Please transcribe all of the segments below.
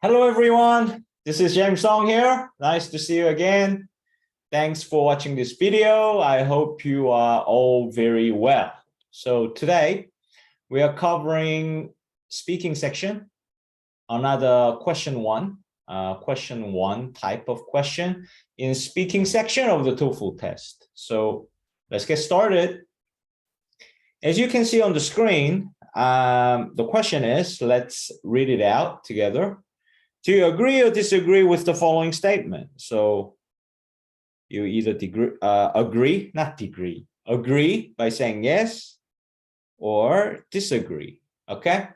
Hello, everyone. This is James Song here. Nice to see you again. Thanks for watching this video. I hope you are all very well. So today we are covering speaking section, another question one type of question in speaking section of the TOEFL test. So let's get started. As you can see on the screen, the question is, let's read it out together. Do you agree or disagree with the following statement? So you either agree by saying yes or disagree, okay?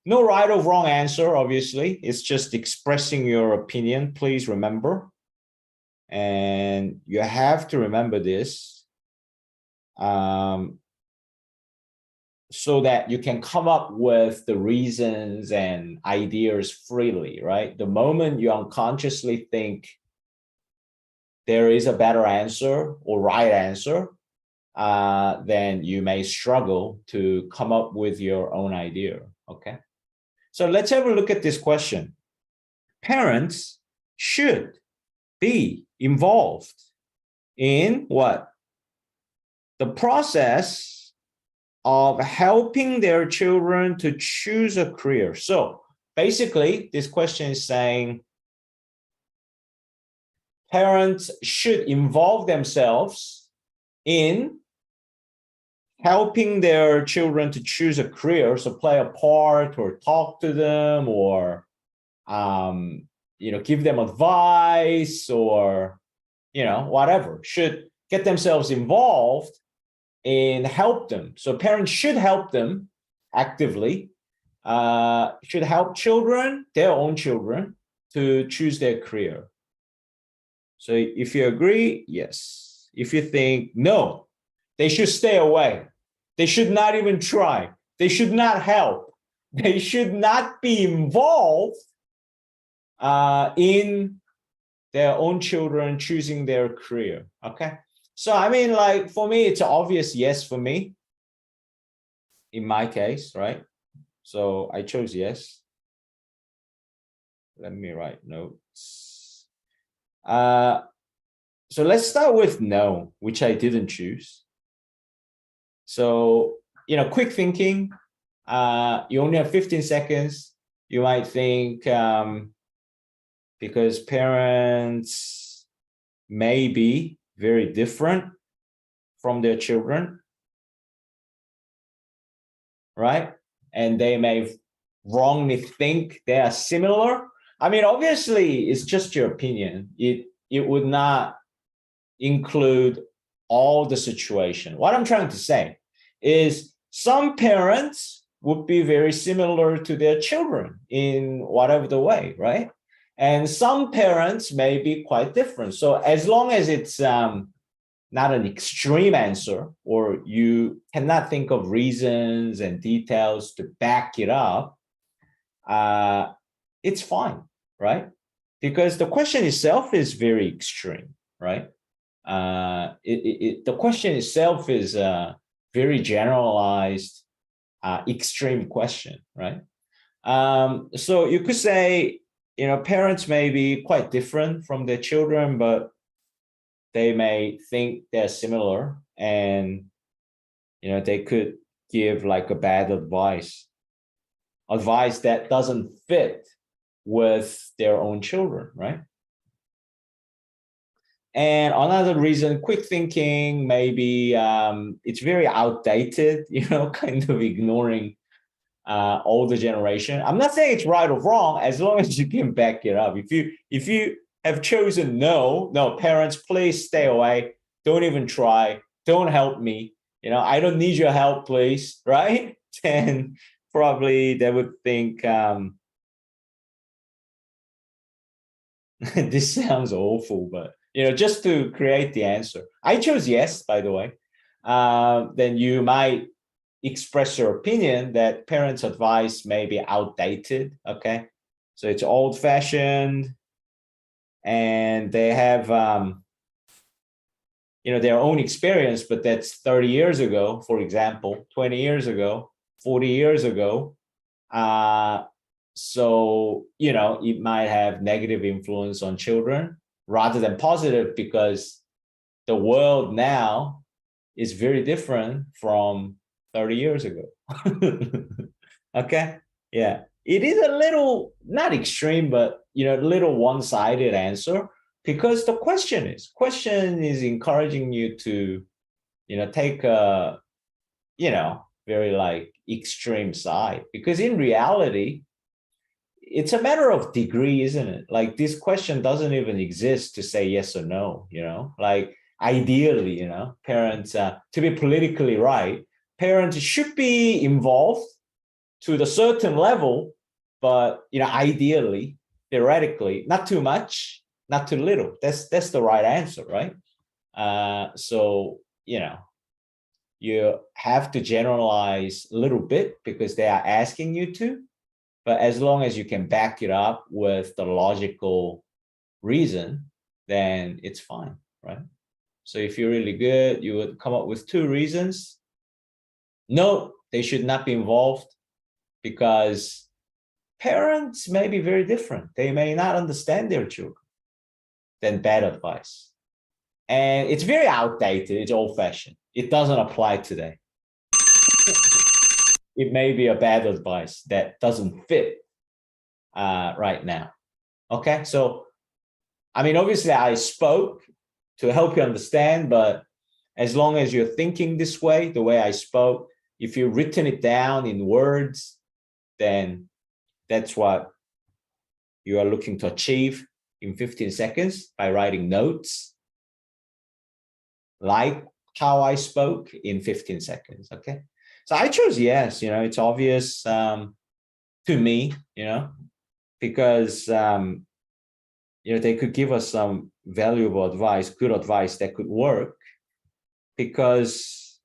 No right or wrong answer, obviously. It's just expressing your opinion, please remember. And you have to remember this so that you can come up with the reasons and ideas freely, right? The moment you unconsciously think there is a better answer or right answer, then you may struggle to come up with your own idea, okay? So let's have a look at this question. Parents should be involved in what? The process of helping their children to choose a career. So basically, this question is saying parents should involve themselves in helping their children to choose a career. So play a part or talk to them or, give them advice or, whatever. Should get themselves involved and help them. So parents should help them actively, should help children, their own children, to choose their career. So if you agree, yes. If you think no, they should stay away. They should not even try. They should not help. They should not be involved in their own children choosing their career, okay? So, I mean, like, for me, it's an obvious yes for me, in my case, right? So I chose yes. Let me write notes. So let's start with no, which I didn't choose. So, quick thinking, you only have 15 seconds. You might think because parents may be very different from their children, right? And they may wrongly think they are similar. I mean, obviously, it's just your opinion. It would not include all the situation. What I'm trying to say is some parents would be very similar to their children in whatever the way, right? And some parents may be quite different. So as long as it's not an extreme answer, or you cannot think of reasons and details to back it up, it's fine, right? Because the question itself is very extreme, right? The question itself is a very generalized, extreme question, right? So you could say, parents may be quite different from their children, but they may think they're similar, and they could give like a bad advice that doesn't fit with their own children, right? And another reason, quick thinking, maybe it's very outdated, kind of ignoring older generation. I'm not saying it's right or wrong, as long as you can back it up. If you have chosen no, parents, please stay away. Don't even try. Don't help me. I don't need your help, please, right? Then probably they would think this sounds awful, but just to create the answer. I chose yes, by the way. Then you might express your opinion that parents' advice may be outdated, okay? So it's old-fashioned, and they have their own experience, but that's 30 years ago, for example, 20 years ago, 40 years ago. So, it might have negative influence on children rather than positive, because the world now is very different from 30 years ago. Okay. Yeah. It is a little, not extreme, but, a little one-sided answer, because the question is encouraging you to, take a, very like extreme side, because in reality, it's a matter of degree, isn't it? Like, this question doesn't even exist to say yes or no, like ideally, parents, to be politically right, parents should be involved to the certain level, but, ideally, theoretically, not too much, not too little. That's the right answer, right? So, you have to generalize a little bit because they are asking you to, but as long as you can back it up with the logical reason, then it's fine, right? So if you're really good, you would come up with 2 reasons. No, they should not be involved, because parents may be very different. They may not understand their children. Then bad advice. And it's very outdated. It's old-fashioned. It doesn't apply today. It may be a bad advice that doesn't fit right now. Okay, so obviously I spoke to help you understand, but as long as you're thinking this way, the way I spoke, if you've written it down in words, then that's what you are looking to achieve in 15 seconds by writing notes, like how I spoke, in 15 seconds. Okay. So I chose yes, it's obvious to me, because, they could give us some valuable advice, good advice that could work, because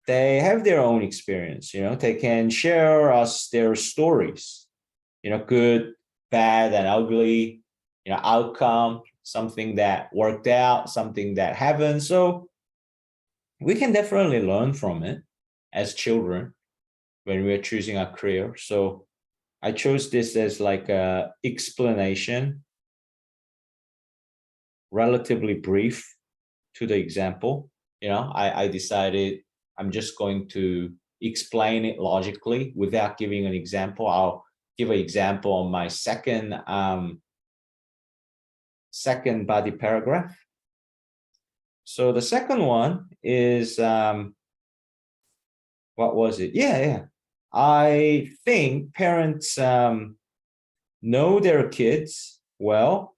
they have their own experience, they can share us their stories, good, bad, and ugly, outcome, something that worked out, something that happened. So we can definitely learn from it as children when we're choosing our career. So I chose this as like a explanation, relatively brief to the example. I decided I'm just going to explain it logically without giving an example. I'll give an example on my second body paragraph. So the second one is, what was it? Yeah. I think parents know their kids well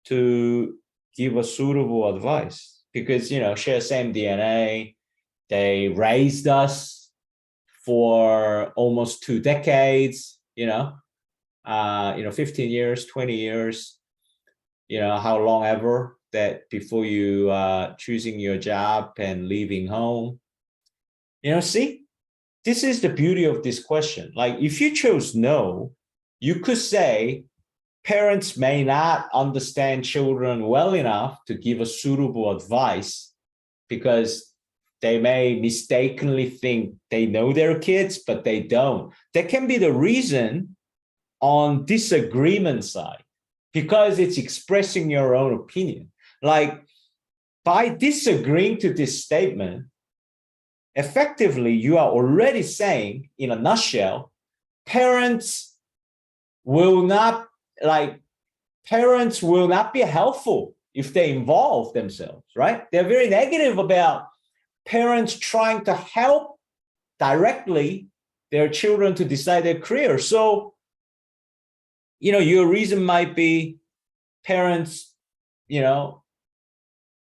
to give a suitable advice, because, share same DNA. They raised us for almost 2 decades, 15 years, 20 years, how long ever that before you choosing your job and leaving home. See, this is the beauty of this question. Like, if you chose no, you could say parents may not understand children well enough to give a suitable advice, because they may mistakenly think they know their kids, but they don't. That can be the reason on disagreement side, because it's expressing your own opinion. Like, by disagreeing to this statement, effectively, you are already saying, in a nutshell, parents will not be helpful if they involve themselves, right? They're very negative about parents trying to help directly their children to decide their career. So, your reason might be parents,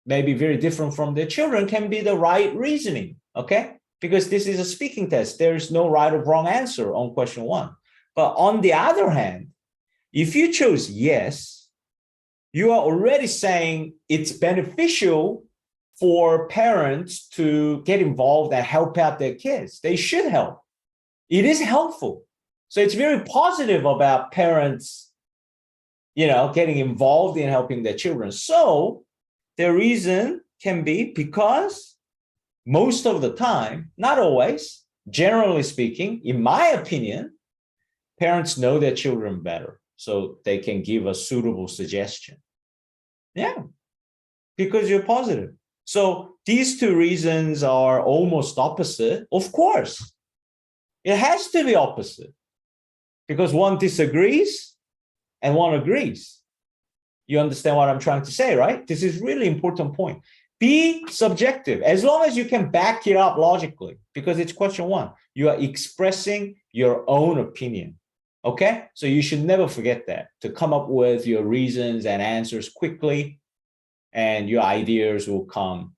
maybe very different from their children, can be the right reasoning, okay? Because this is a speaking test. There is no right or wrong answer on question 1. But on the other hand, if you chose yes, you are already saying it's beneficial for parents to get involved and help out their kids. They should help. It is helpful. So it's very positive about parents, getting involved in helping their children. So the reason can be because most of the time, not always, generally speaking, in my opinion, Parents know their children better, so they can give a suitable suggestion. Yeah, because you're positive. So these two reasons are almost opposite. Of course, it has to be opposite because one disagrees and one agrees. You understand what I'm trying to say, right? This is really important point. Be subjective as long as you can back it up logically, because it's question one. You are expressing your own opinion. Okay, so you should never forget that, to come up with your reasons and answers quickly, and your ideas will come,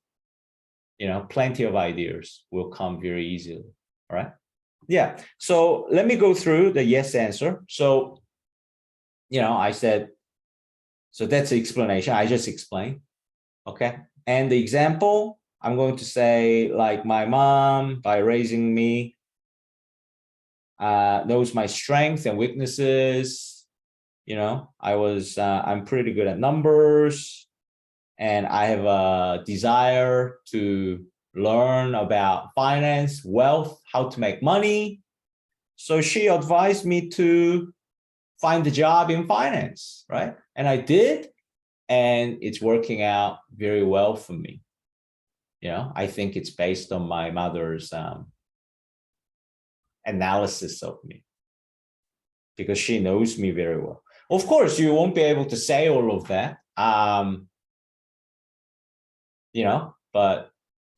plenty of ideas will come very easily. All right. Yeah. So let me go through the yes answer. So, I said, so that's the explanation. I just explained. Okay. And the example, I'm going to say, like, my mom, by raising me, knows my strengths and weaknesses. I'm pretty good at numbers, and I have a desire to learn about finance, wealth, how to make money. So she advised me to find a job in finance, right? And I did, and it's working out very well for me. I think it's based on my mother's analysis of me, because she knows me very well. Of course, you won't be able to say all of that, but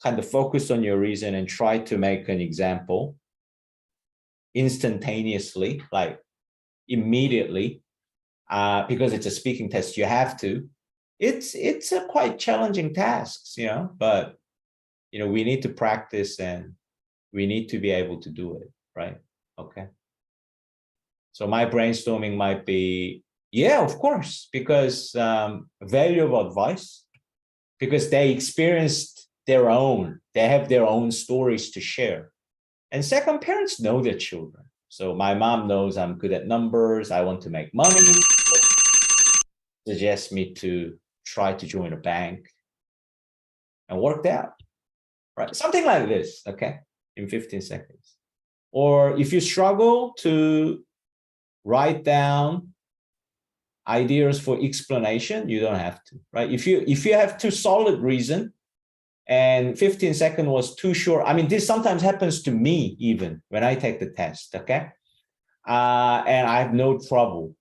kind of focus on your reason and try to make an example instantaneously, like immediately, because it's a speaking test. You have to. It's a quite challenging task, but we need to practice and we need to be able to do it, right? Okay. So my brainstorming might be, yeah, of course, because valuable advice, because they experienced their own, they have their own stories to share. And second, parents know their children. So my mom knows I'm good at numbers, I want to make money, suggests me to try to join a bank, and worked out, right? Something like this, okay, in 15 seconds. Or if you struggle to write down ideas for explanation, you don't have to, right? If you have too solid reason and 15 seconds was too short, this sometimes happens to me even when I take the test, okay? And I have no trouble,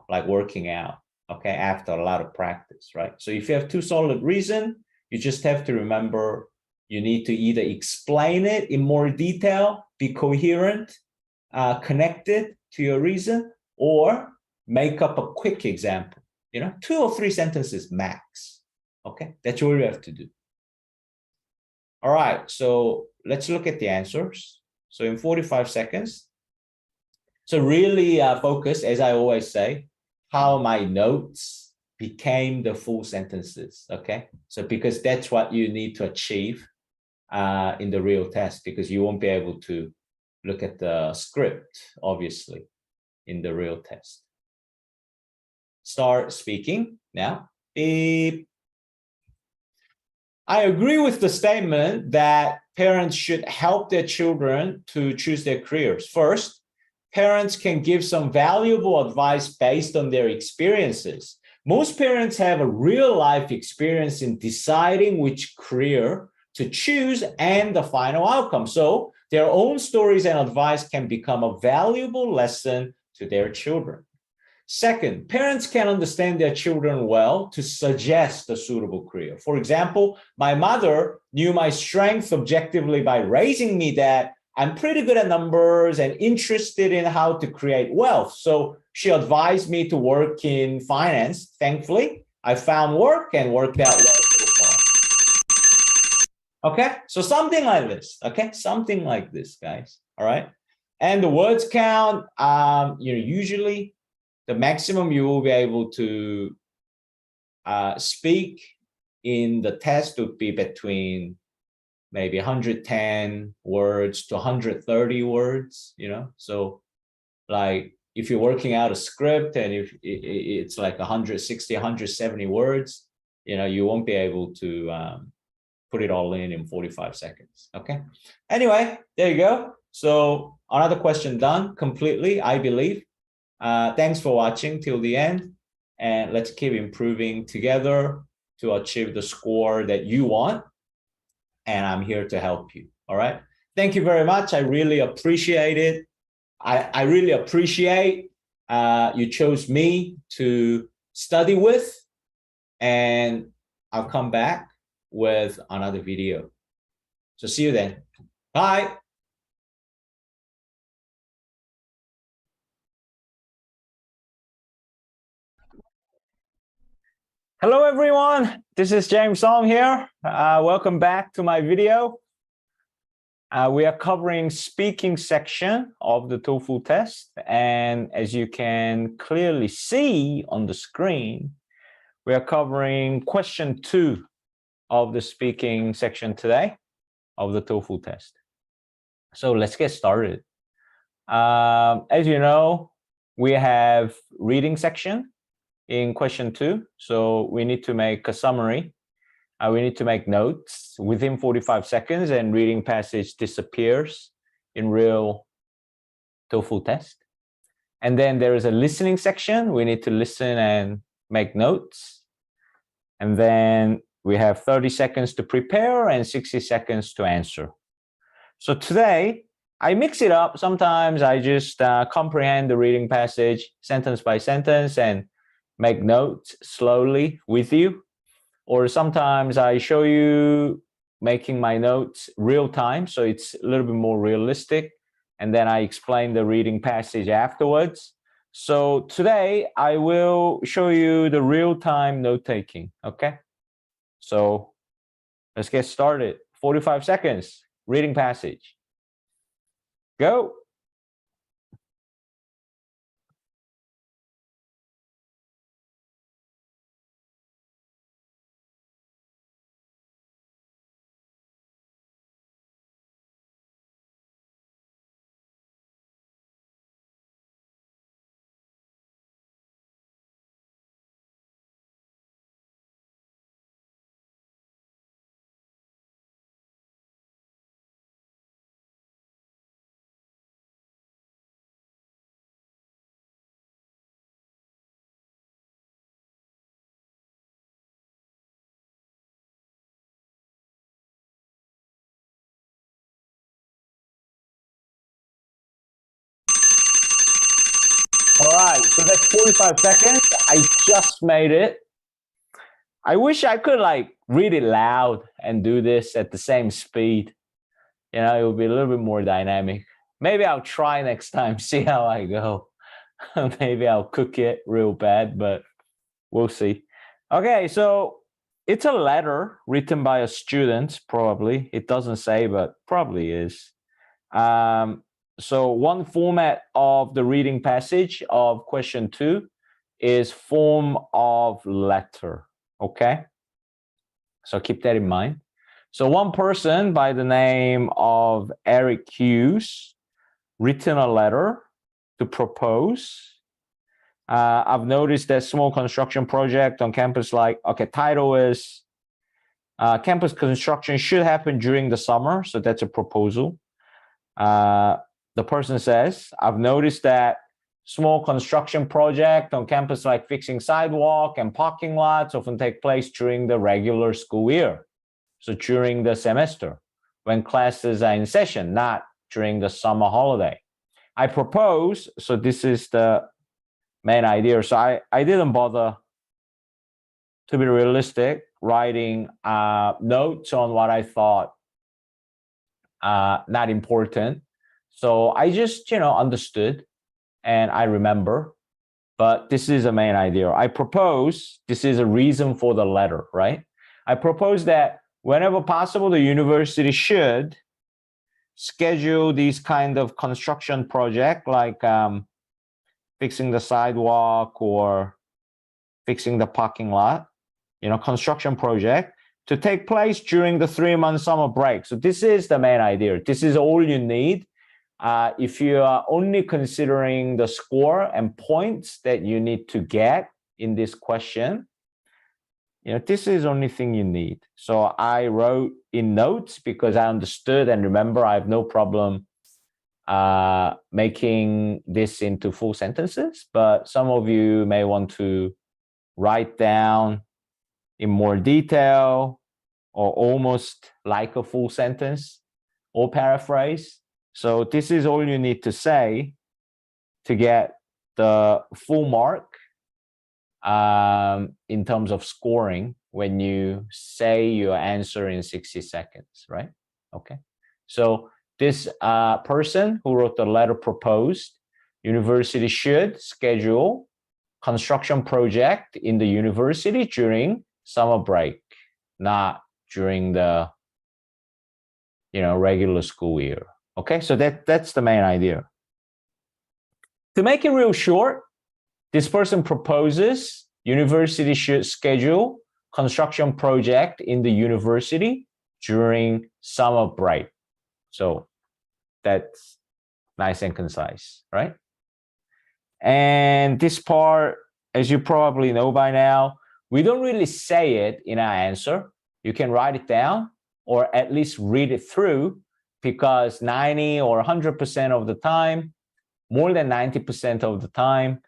like working out, okay, after a lot of practice, right? So if you have too solid reason, you just have to remember you need to either explain it in more detail, be coherent, connected to your reason, or make up a quick example, 2 or 3 sentences max. Okay, that's all you have to do. All right, so let's look at the answers. So in 45 seconds, so really focus, as I always say, how my notes became the full sentences, okay? So because that's what you need to achieve in the real test, because you won't be able to look at the script, obviously, in the real test. Start speaking now. Beep. I agree with the statement that parents should help their children to choose their careers. First, parents can give some valuable advice based on their experiences. Most parents have a real life experience in deciding which career to choose and the final outcome. So their own stories and advice can become a valuable lesson to their children. Second, parents can understand their children well to suggest a suitable career. For example, my mother knew my strengths objectively by raising me that I'm pretty good at numbers and interested in how to create wealth. So she advised me to work in finance. Thankfully, I found work and worked out well so far. Okay, so something like this. Okay, something like this, guys. All right, and the words count. Usually the maximum you will be able to speak in the test would be between maybe 110 words to 130 words, so like if you're working out a script and if it's like 160, 170 words, you won't be able to put it all in 45 seconds. Okay. Anyway, there you go. So another question done completely, I believe. Thanks for watching till the end, and let's keep improving together to achieve the score that you want. And I'm here to help you. All right. Thank you very much. I really appreciate it. I really appreciate you chose me to study with, and I'll come back with another video. So see you then. Bye. Hello, everyone. This is James Song here. Welcome back to my video. We are covering speaking section of the TOEFL test. And as you can clearly see on the screen, we are covering question 2 of the speaking section today of the TOEFL test. So let's get started. As you know, we have reading section in question 2. So we need to make a summary. We need to make notes within 45 seconds, and reading passage disappears in real TOEFL test. And then there is a listening section. We need to listen and make notes. And then we have 30 seconds to prepare and 60 seconds to answer. So today, I mix it up. Sometimes I just comprehend the reading passage sentence by sentence and make notes slowly with you. Or sometimes I show you making my notes real time, so it's a little bit more realistic. And then I explain the reading passage afterwards. So today I will show you the real-time note-taking, okay? So let's get started. 45 seconds, reading passage. Go. All right, so that's 45 seconds. I just made it. I wish I could like read it loud and do this at the same speed. You know, it would be a little bit more dynamic. Maybe I'll try next time, see how I go. Maybe I'll cook it real bad, but we'll see. Okay, so it's a letter written by a student, probably. It doesn't say, but probably is. So one format of the reading passage of question 2 is form of letter, okay? So keep that in mind. So one person by the name of Eric Hughes written a letter to propose. I've noticed that small construction project on campus, like, okay, title is campus construction should happen during the summer. So that's a proposal. The person says, I've noticed that small construction project on campus like fixing sidewalk and parking lots often take place during the regular school year. So during the semester, when classes are in session, not during the summer holiday. I propose, so this is the main idea. So I didn't bother, to be realistic, writing notes on what I thought not important. So I just, understood and I remember, but this is the main idea. I propose, this is a reason for the letter, right? I propose that whenever possible, the university should schedule these kind of construction project, like fixing the sidewalk or fixing the parking lot, construction project, to take place during the 3-month summer break. So this is the main idea. This is all you need. If you are only considering the score and points that you need to get in this question, this is the only thing you need. So I wrote in notes because I understood and remember. I have no problem making this into full sentences, but some of you may want to write down in more detail or almost like a full sentence or paraphrase. So this is all you need to say to get the full mark in terms of scoring when you say your answer in 60 seconds, right? Okay. So this person who wrote the letter proposed university should schedule construction project in the university during summer break, not during the regular school year. Okay, so that's the main idea. To make it real short, this person proposes university should schedule construction project in the university during summer break. So that's nice and concise, right? And this part, as you probably know by now, we don't really say it in our answer. You can write it down or at least read it through, because 90 or 100% of the time, more than 90% of the time,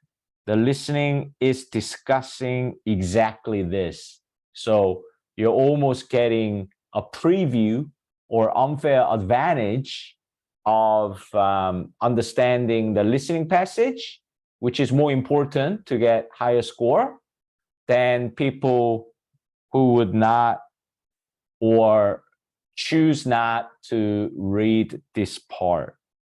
the listening is discussing exactly this. So you're almost getting a preview or unfair advantage of understanding the listening passage, which is more important to get higher score than people who would not or choose not to read this part.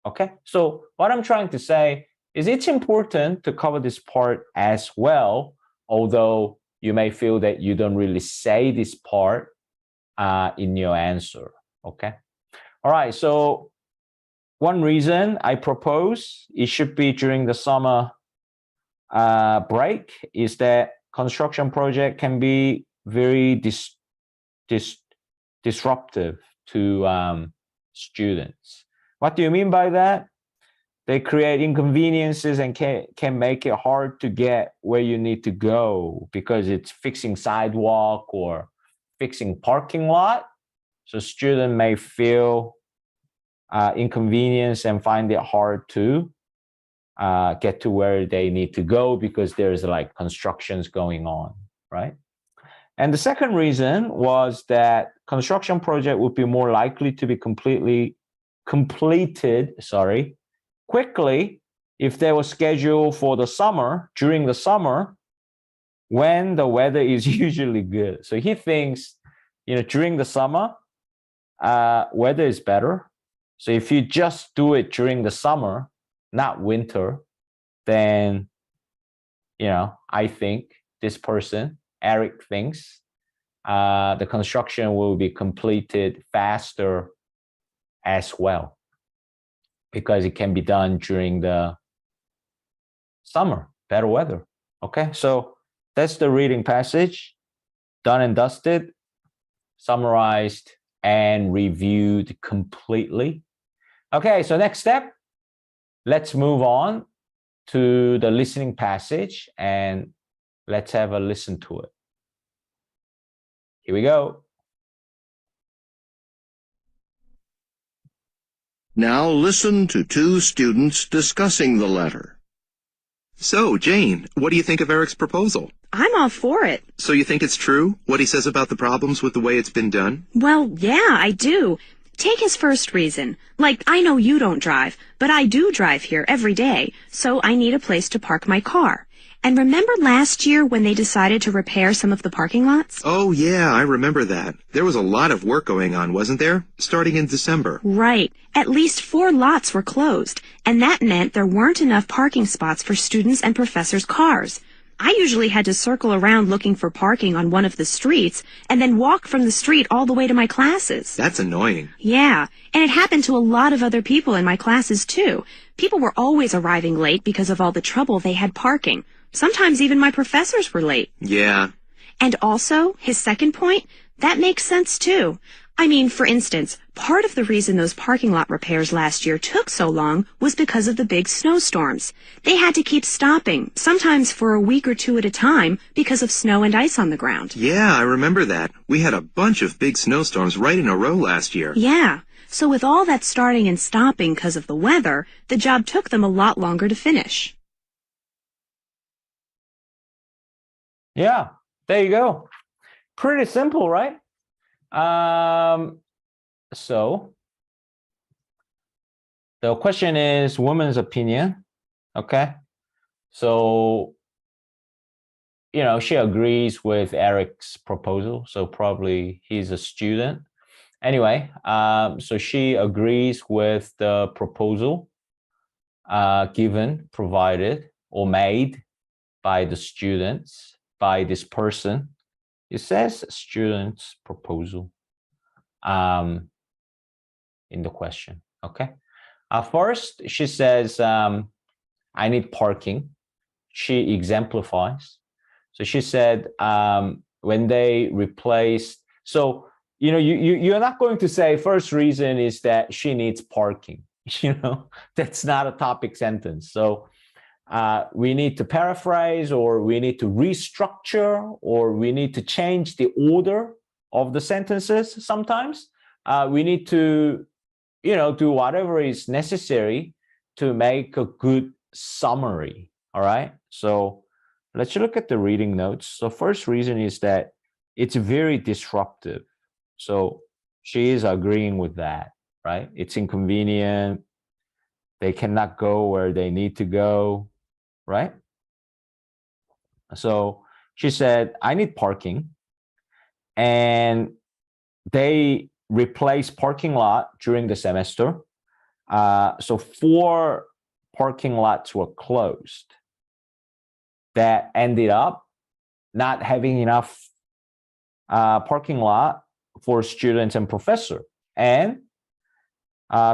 Okay, so what I'm trying to say is it's important to cover this part as well, although you may feel that you don't really say this part in your answer. Okay, all right, so one reason I propose it should be during the summer break is that construction project can be very disruptive to students. What do you mean by that? They create inconveniences and can make it hard to get where you need to go because it's fixing sidewalk or fixing parking lot. So student may feel inconvenience and find it hard to get to where they need to go because there's like constructions going on, right? And the second reason was that construction project would be more likely to be completed quickly if they were scheduled for the summer, during the summer, when the weather is usually good. So he thinks, during the summer, weather is better. So if you just do it during the summer, not winter, then, I think this person, Eric, thinks the construction will be completed faster as well because it can be done during the summer, better weather. Okay, so that's the reading passage, done and dusted, summarized and reviewed completely. Okay, so next step, let's move on to the listening passage and let's have a listen to it. Here we go. Now listen to two students discussing the letter. So, Jane, what do you think of Eric's proposal? I'm all for it. So you think it's true, what he says about the problems with the way it's been done? Well, yeah, I do. Take his first reason. Like, I know you don't drive, but I do drive here every day, so I need a place to park my car. And remember last year when they decided to repair some of the parking lots? Oh, yeah, I remember that. There was a lot of work going on, wasn't there? Starting in December. Right. At least 4 lots were closed, and that meant there weren't enough parking spots for students' and professors' cars. I usually had to circle around looking for parking on one of the streets and then walk from the street all the way to my classes. That's annoying. Yeah, and it happened to a lot of other people in my classes, too. People were always arriving late because of all the trouble they had parking. Sometimes even my professors were late. Yeah. And also, his second point, that makes sense, too. I mean, for instance, part of the reason those parking lot repairs last year took so long was because of the big snowstorms. They had to keep stopping, sometimes for a week or 2 at a time, because of snow and ice on the ground. Yeah, I remember that. We had a bunch of big snowstorms right in a row last year. Yeah. So with all that starting and stopping because of the weather, the job took them a lot longer to finish. Yeah, there you go. Pretty simple, right? So the question is woman's opinion. Okay. So, she agrees with Eric's proposal. So probably he's a student. Anyway, so she agrees with the proposal provided, or made by the students, by this person. It says student's proposal in the question. Okay. First, she says, I need parking. She exemplifies. So she said, when they replaced, so, you're not going to say first reason is that she needs parking. That's not a topic sentence. So we need to paraphrase, or we need to restructure, or we need to change the order of the sentences. Sometimes we need to, do whatever is necessary to make a good summary. All right. So let's look at the reading notes. So first reason is that it's very disruptive. So she is agreeing with that, right? It's inconvenient. They cannot go where they need to go, right? So she said, I need parking. And they replaced parking lot during the semester. So 4 parking lots were closed. That ended up not having enough parking lot for students and professor. And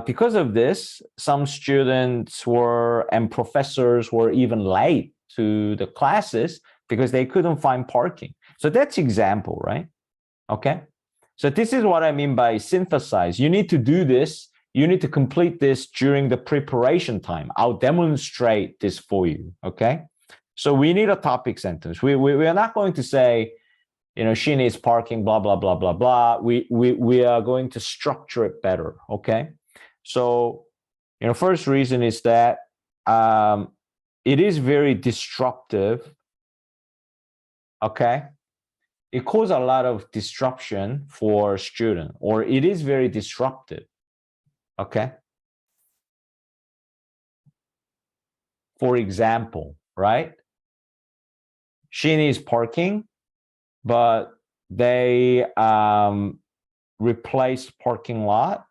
because of this, some students and professors were even late to the classes because they couldn't find parking. So that's example, right? Okay. So this is what I mean by synthesize. You need to do this. You need to complete this during the preparation time. I'll demonstrate this for you. Okay. So we need a topic sentence. We are not going to say, she needs parking, blah, blah, blah, blah, blah. We are going to structure it better. Okay. So, first reason is that it is very disruptive. Okay. It causes a lot of disruption for student, or it is very disruptive. Okay. For example, right? She needs parking, but they replaced parking lot.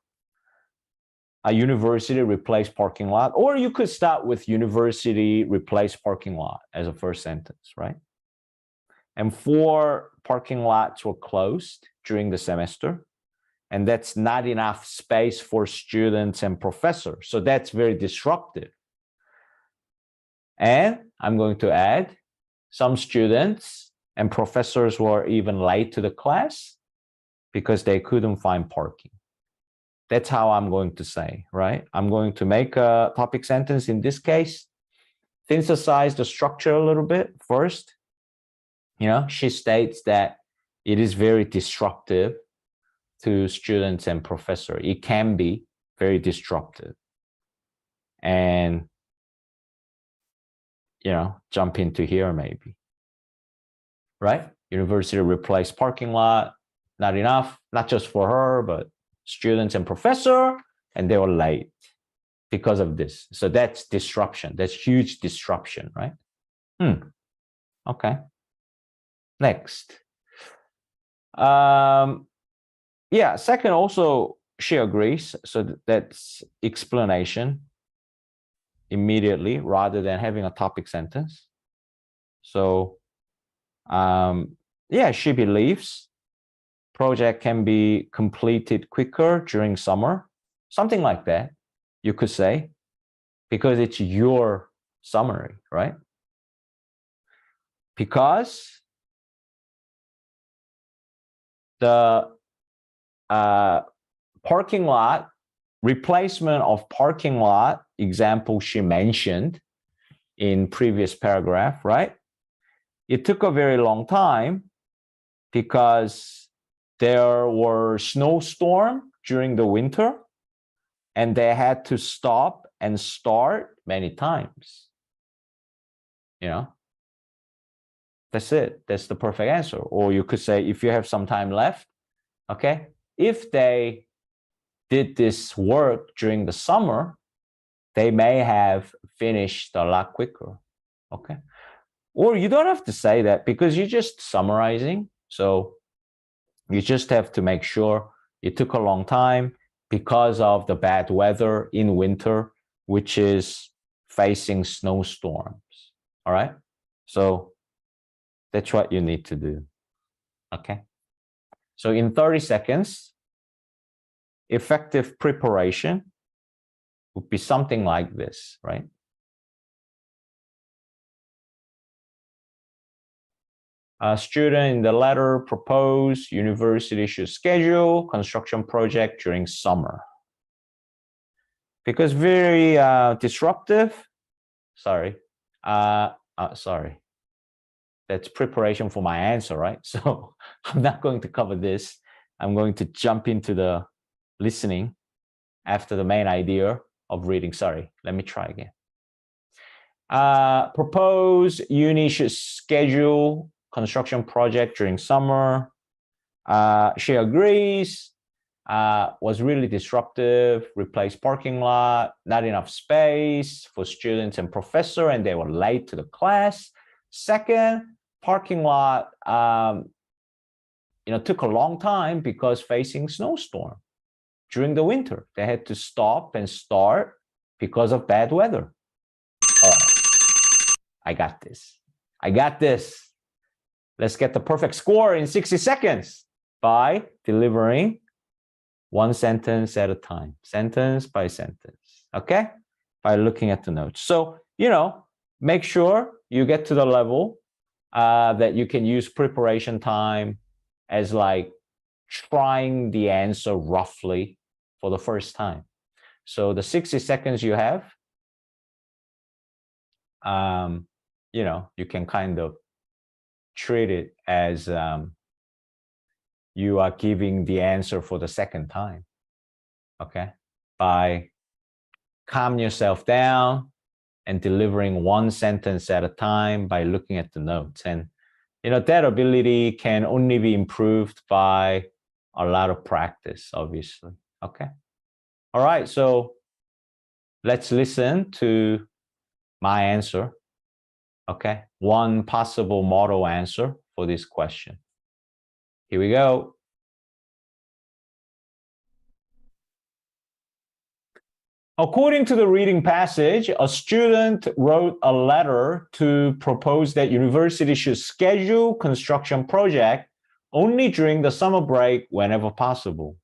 A university replaced parking lot, or you could start with university replaced parking lot as a first sentence, right? And 4 parking lots were closed during the semester, and that's not enough space for students and professors. So that's very disruptive. And I'm going to add, some students and professors were even late to the class because they couldn't find parking. That's how I'm going to say, right? I'm going to make a topic sentence in this case, synthesize the structure a little bit first. She states that it is very disruptive to students and professors. It can be very disruptive. And, jump into here maybe, right? University replaced parking lot, not enough, not just for her, but students and professor, and they were late because of this. So that's disruption. That's huge disruption, right? Okay. Next. Second, also she agrees. So that's explanation immediately rather than having a topic sentence. So she believes project can be completed quicker during summer, something like that, you could say, because it's your summary, right? Because the parking lot, replacement of parking lot example she mentioned in previous paragraph, right? It took a very long time because there were snowstorm during the winter. and they had to stop and start many times. You know, that's it. That's the perfect answer. Or you could say, if you have some time left, okay, if they did this work during the summer, they may have finished a lot quicker. Okay. Or you don't have to say that because you're just summarizing. So you just have to make sure it took a long time because of the bad weather in winter, which is facing snowstorms. All right. So that's what you need to do. Okay. So in 30 seconds, effective preparation would be something like this, right? A student in the letter proposed university should schedule construction project during summer. Because very disruptive, sorry, that's preparation for my answer, right? So I'm not going to cover this. I'm going to jump into the listening after the main idea of reading. Sorry, let me try again. Propose uni should schedule construction project during summer. She agrees. Was really disruptive, replaced parking lot, not enough space for students and professor, and they were late to the class. Second, parking lot, took a long time because facing snowstorm during the winter. They had to stop and start because of bad weather. All right, I got this. I got this. Let's get the perfect score in 60 seconds by delivering one sentence at a time, sentence by sentence, okay? By looking at the notes. So, make sure you get to the level that you can use preparation time as like trying the answer roughly for the first time. So the 60 seconds you have, you can kind of treat it as you are giving the answer for the second time, okay? By calm yourself down and delivering one sentence at a time by looking at the notes. And, that ability can only be improved by a lot of practice, obviously, okay? All right, so let's listen to my answer, okay? One possible model answer for this question. Here we go. According to the reading passage, a student wrote a letter to propose that university should schedule construction project only during the summer break whenever possible.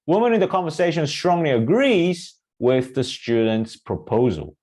Woman in the conversation strongly agrees with the student's proposal.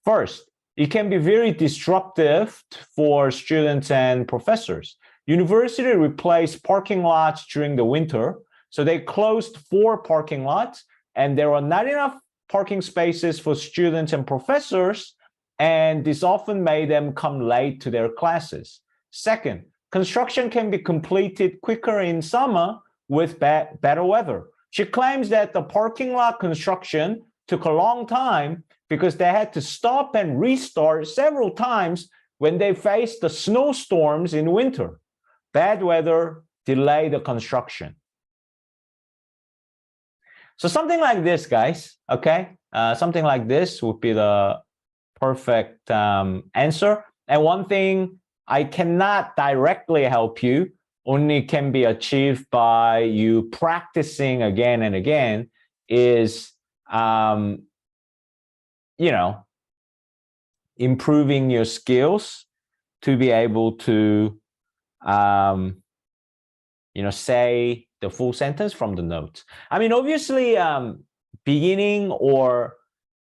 First, it can be very disruptive for students and professors. University replaced parking lots during the winter, so they closed 4 parking lots, and there were not enough parking spaces for students and professors, and this often made them come late to their classes. Second, construction can be completed quicker in summer with better weather. She claims that the parking lot construction took a long time because they had to stop and restart several times when they faced the snowstorms in winter. Bad weather delayed the construction. So something like this, guys, okay? Something like this would be the perfect answer. And one thing I cannot directly help you, only can be achieved by you practicing again and again, is, improving your skills to be able to, say the full sentence from the notes. I mean, obviously, beginning or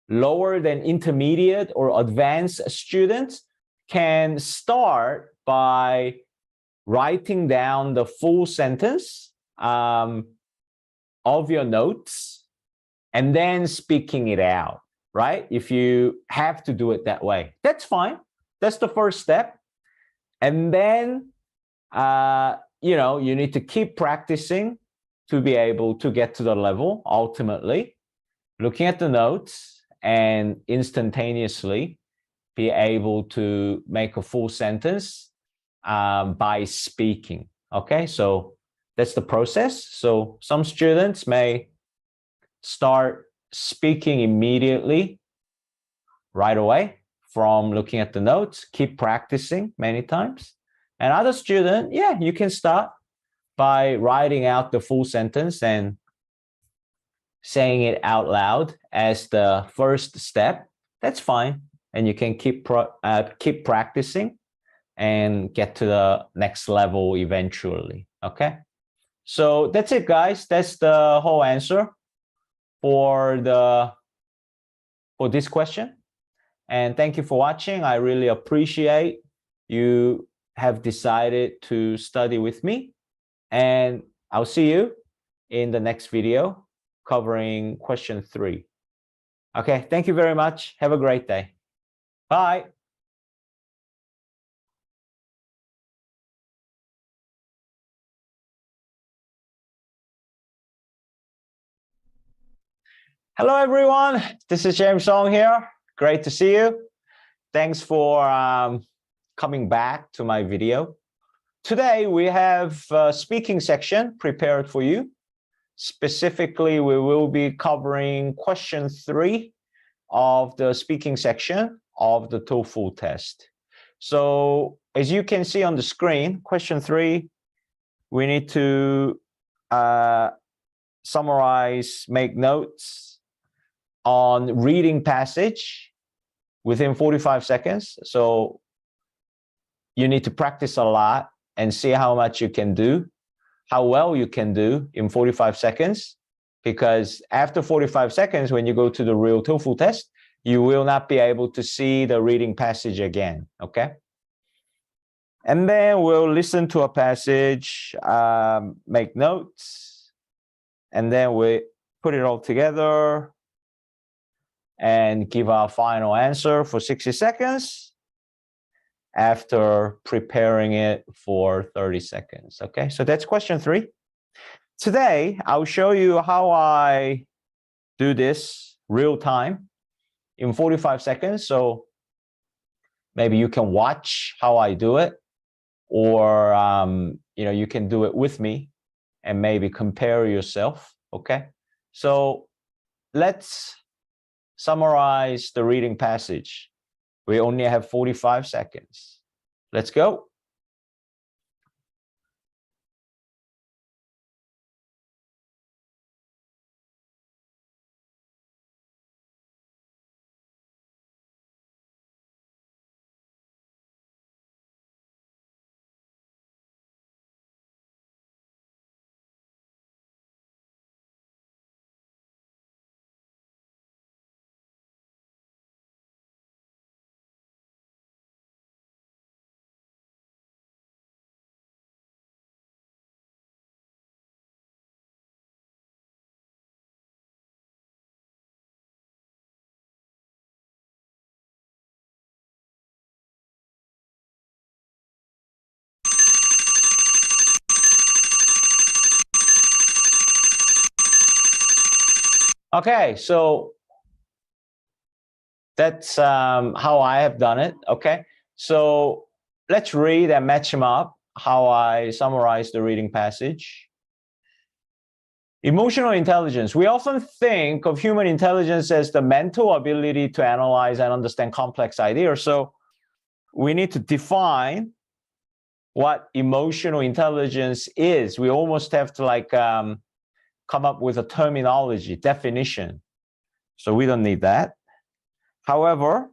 lower than intermediate or advanced students can start by writing down the full sentence of your notes and then speaking it out, right? If you have to do it that way, that's fine. That's the first step. And then, you need to keep practicing to be able to get to the level ultimately. looking at the notes and instantaneously be able to make a full sentence by speaking. Okay, so that's the process. So some students may start speaking immediately right away from looking at the notes, keep practicing many times. And other student, yeah, you can start by writing out the full sentence and saying it out loud as the first step. That's fine. And you can keep practicing and get to the next level eventually. Okay. So that's it, guys. That's the whole answer for this question. And thank you for watching. I really appreciate you have decided to study with me. And I'll see you in the next video covering question 3. Okay, thank you very much. Have a great day. Bye. Hello, everyone. This is James Song here. Great to see you. Thanks for coming back to my video. Today, we have a speaking section prepared for you. Specifically, we will be covering question 3 of the speaking section of the TOEFL test. So as you can see on the screen, question 3, we need to summarize, make notes on reading passage within 45 seconds. So you need to practice a lot and see how much you can do, how well you can do in 45 seconds. Because after 45 seconds, when you go to the real TOEFL test, you will not be able to see the reading passage again, okay? And then we'll listen to a passage, make notes, and then we put it all together and give our final answer for 60 seconds after preparing it for 30 seconds, okay? So that's question 3. Today, I'll show you how I do this real time in 45 seconds. So maybe you can watch how I do it, or you can do it with me and maybe compare yourself, okay? So let's summarize the reading passage. We only have 45 seconds. Let's go. Okay, so that's how I have done it, okay? So let's read and match them up, how I summarize the reading passage. Emotional intelligence. We often think of human intelligence as the mental ability to analyze and understand complex ideas. So we need to define what emotional intelligence is. We almost have to come up with a terminology, definition. So we don't need that. However,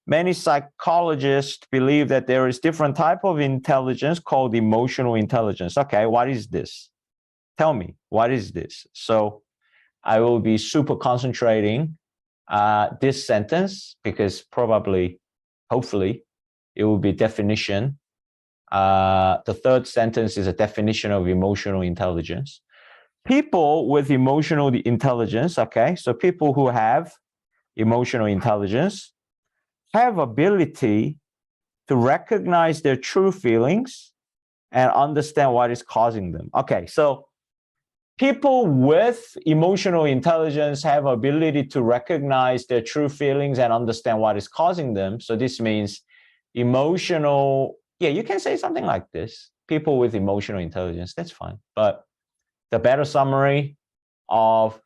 many psychologists believe that there is different type of intelligence called emotional intelligence. Okay, what is this? Tell me, what is this? So I will be super concentrating this sentence because probably, hopefully, it will be definition. The third sentence is a definition of emotional intelligence. People with emotional intelligence, okay, so people who have emotional intelligence have ability to recognize their true feelings and understand what is causing them. Okay, so people with emotional intelligence have ability to recognize their true feelings and understand what is causing them. So this means emotional, yeah, you can say something like this. People with emotional intelligence, that's fine. But the better summary of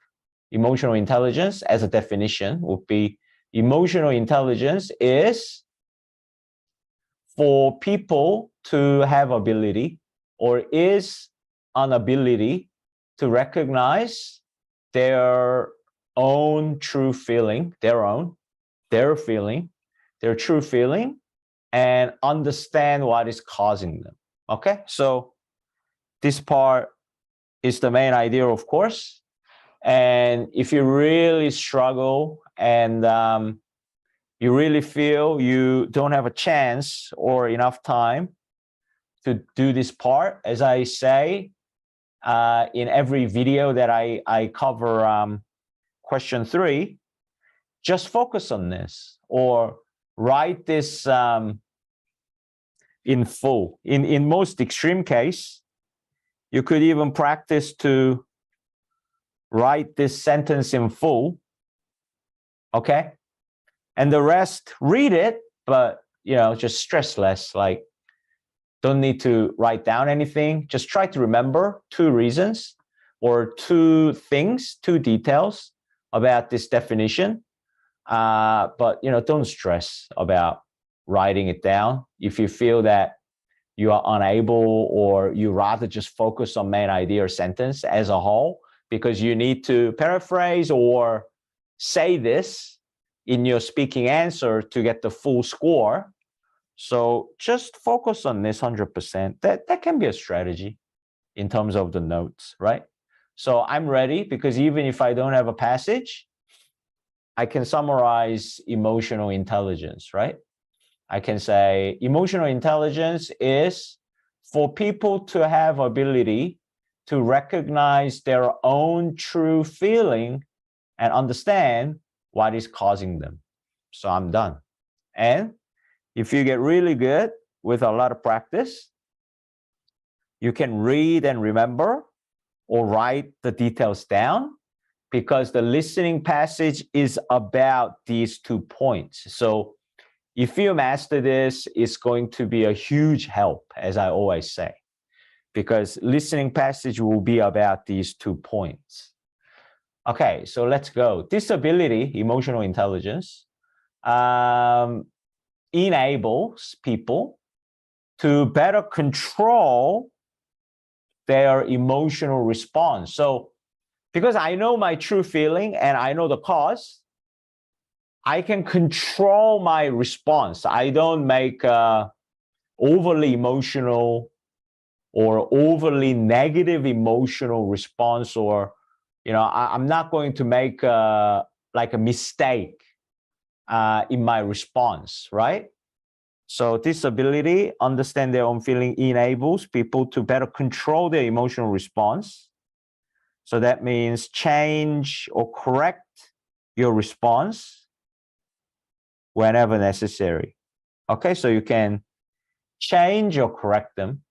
emotional intelligence as a definition would be emotional intelligence is for people to have ability or is an ability to recognize their own true feeling, their true feeling, and understand what is causing them. Okay, so this part is the main idea, of course. And if you really struggle and you really feel you don't have a chance or enough time to do this part, as I say in every video that I cover question 3, just focus on this or write this in full. In most extreme case, you could even practice to write this sentence in full, okay? And the rest, read it, but just stress less, like don't need to write down anything. Just try to remember 2 reasons or 2 things, 2 details about this definition. But don't stress about writing it down. If you feel that you are unable or you rather just focus on main idea or sentence as a whole, because you need to paraphrase or say this in your speaking answer to get the full score. So just focus on this 100%. That can be a strategy in terms of the notes, right? So I'm ready because even if I don't have a passage, I can summarize emotional intelligence, right? I can say emotional intelligence is for people to have ability to recognize their own true feeling and understand what is causing them. So I'm done. And if you get really good with a lot of practice, you can read and remember or write the details down because the listening passage is about these 2 points. So if you master this, it's going to be a huge help, as I always say, because listening passage will be about these 2 points. Okay, so let's go. Disability, emotional intelligence, enables people to better control their emotional response. So because I know my true feeling and I know the cause, I can control my response. I don't make overly emotional or overly negative emotional response, or I'm not going to make like a mistake in my response, right? So this ability, understand their own feeling, enables people to better control their emotional response. So that means change or correct your response whenever necessary. Okay, so you can change or correct them.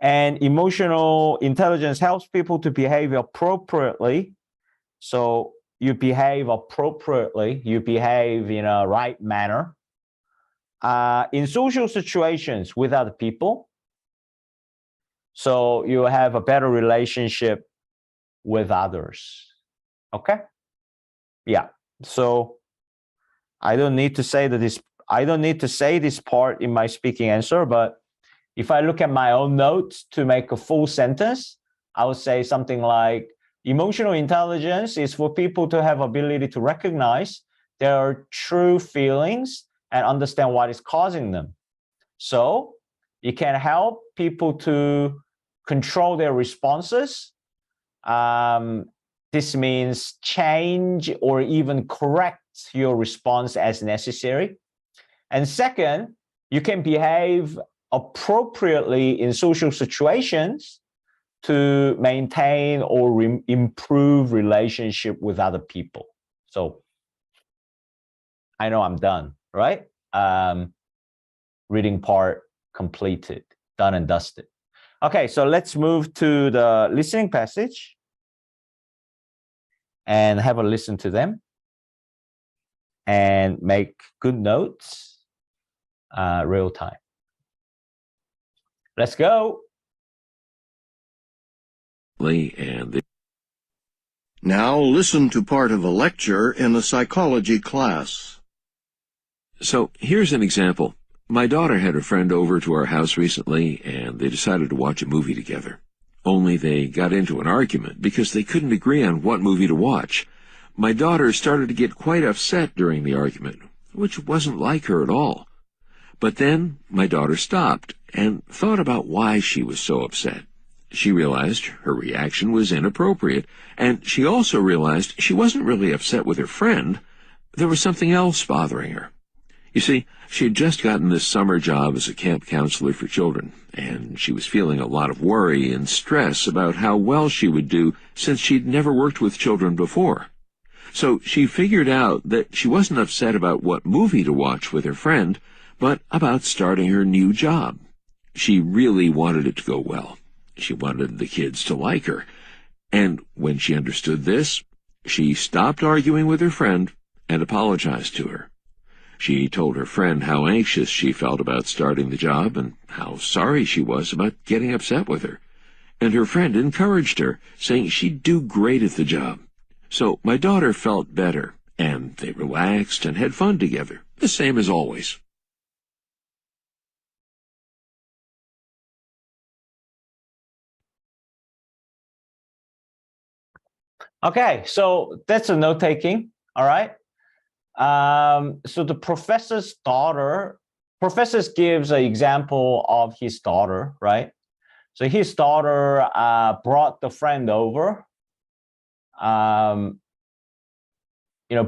And emotional intelligence helps people to behave appropriately. So you behave appropriately, you behave in a right manner in social situations with other people. So you have a better relationship with others. Okay? Yeah. So I don't need to say this part in my speaking answer, but if I look at my own notes to make a full sentence, I would say something like, emotional intelligence is for people to have ability to recognize their true feelings and understand what is causing them. So it can help people to control their responses. This means change or even correct your response as necessary. And second, you can behave appropriately in social situations to maintain or improve relationship with other people. So I know I'm done, right? Reading part completed, done and dusted. Okay, so let's move to the listening passage. and have a listen to them and make good notes real time. Let's go. Now listen to part of a lecture in a psychology class. So here's an example. My daughter had a friend over to our house recently, and they decided to watch a movie together. Only they got into an argument because they couldn't agree on what movie to watch. My daughter started to get quite upset during the argument, which wasn't like her at all. But then my daughter stopped and thought about why she was so upset. She realized her reaction was inappropriate, and she also realized she wasn't really upset with her friend. There was something else bothering her. You see, she had just gotten this summer job as a camp counselor for children, and she was feeling a lot of worry and stress about how well she would do since she'd never worked with children before. So she figured out that she wasn't upset about what movie to watch with her friend, but about starting her new job. She really wanted it to go well. She wanted the kids to like her. And when she understood this, she stopped arguing with her friend and apologized to her. She told her friend how anxious she felt about starting the job and how sorry she was about getting upset with her. And her friend encouraged her, saying she'd do great at the job. So my daughter felt better, and they relaxed and had fun together, the same as always. Okay, so that's a note taking. All right. So the professor's daughter, professor gives an example of his daughter, right? So his daughter brought the friend over.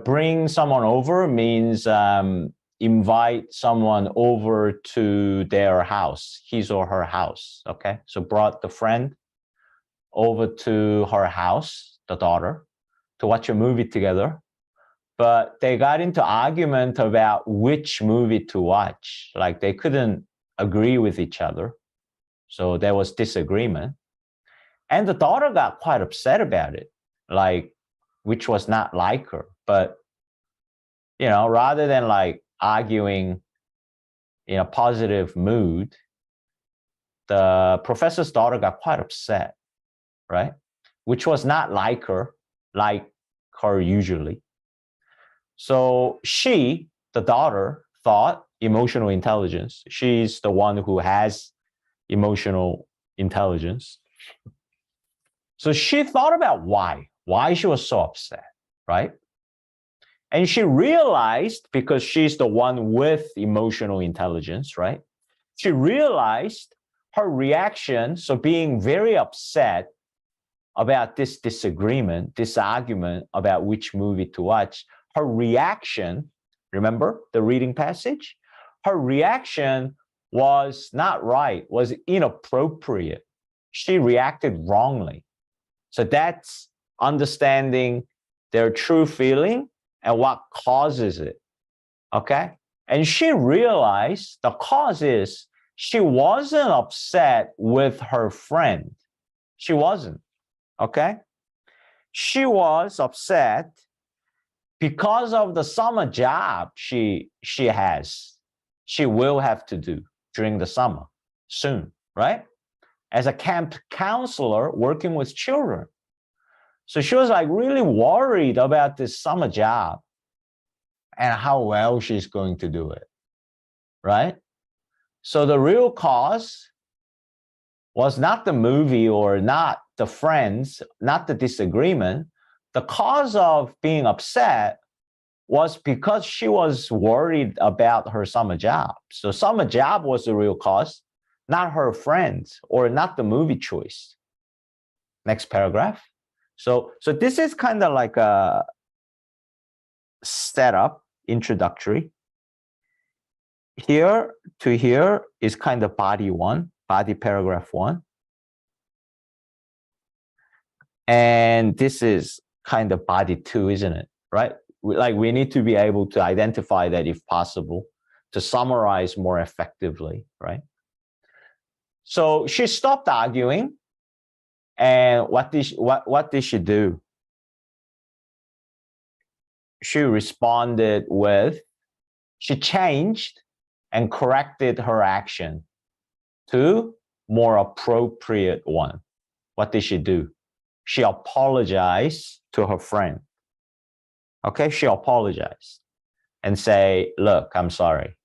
Bring someone over means invite someone over to their house, his or her house. Okay, so brought the friend over to her house, the daughter, to watch a movie together. But they got into argument about which movie to watch. Like they couldn't agree with each other. So there was disagreement. And the daughter got quite upset about it, like, which was not like her. But, rather than like arguing in a positive mood, the professor's daughter got quite upset, right? Which was not like her usually. So she, the daughter, thought emotional intelligence. She's the one who has emotional intelligence. So she thought about why she was so upset, right? And she realized, because she's the one with emotional intelligence, right? She realized her reaction, so being very upset about this disagreement, this argument about which movie to watch, her reaction, remember the reading passage? Her reaction was not right, was inappropriate. She reacted wrongly. So that's understanding their true feeling and what causes it, okay? And she realized the cause is she wasn't upset with her friend. She wasn't, okay? She was upset because of the summer job she will have to do during the summer soon, right? As a camp counselor working with children. So she was like really worried about this summer job and how well she's going to do it, right? So the real cause was not the movie or not the friends, not the disagreement. The cause of being upset was because she was worried about her summer job. So summer job was the real cause, not her friends or not the movie choice. Next paragraph. So this is kind of like a setup, introductory. Here to here is kind of body one, body paragraph one. And this is kind of body two, isn't it? Right? Like we need to be able to identify that if possible, to summarize more effectively, right? So she stopped arguing. And what did she do? she responded with, she changed and corrected her action to more appropriate one. What did she do? She apologized to her friend. Okay, she apologized and say, look, I'm sorry,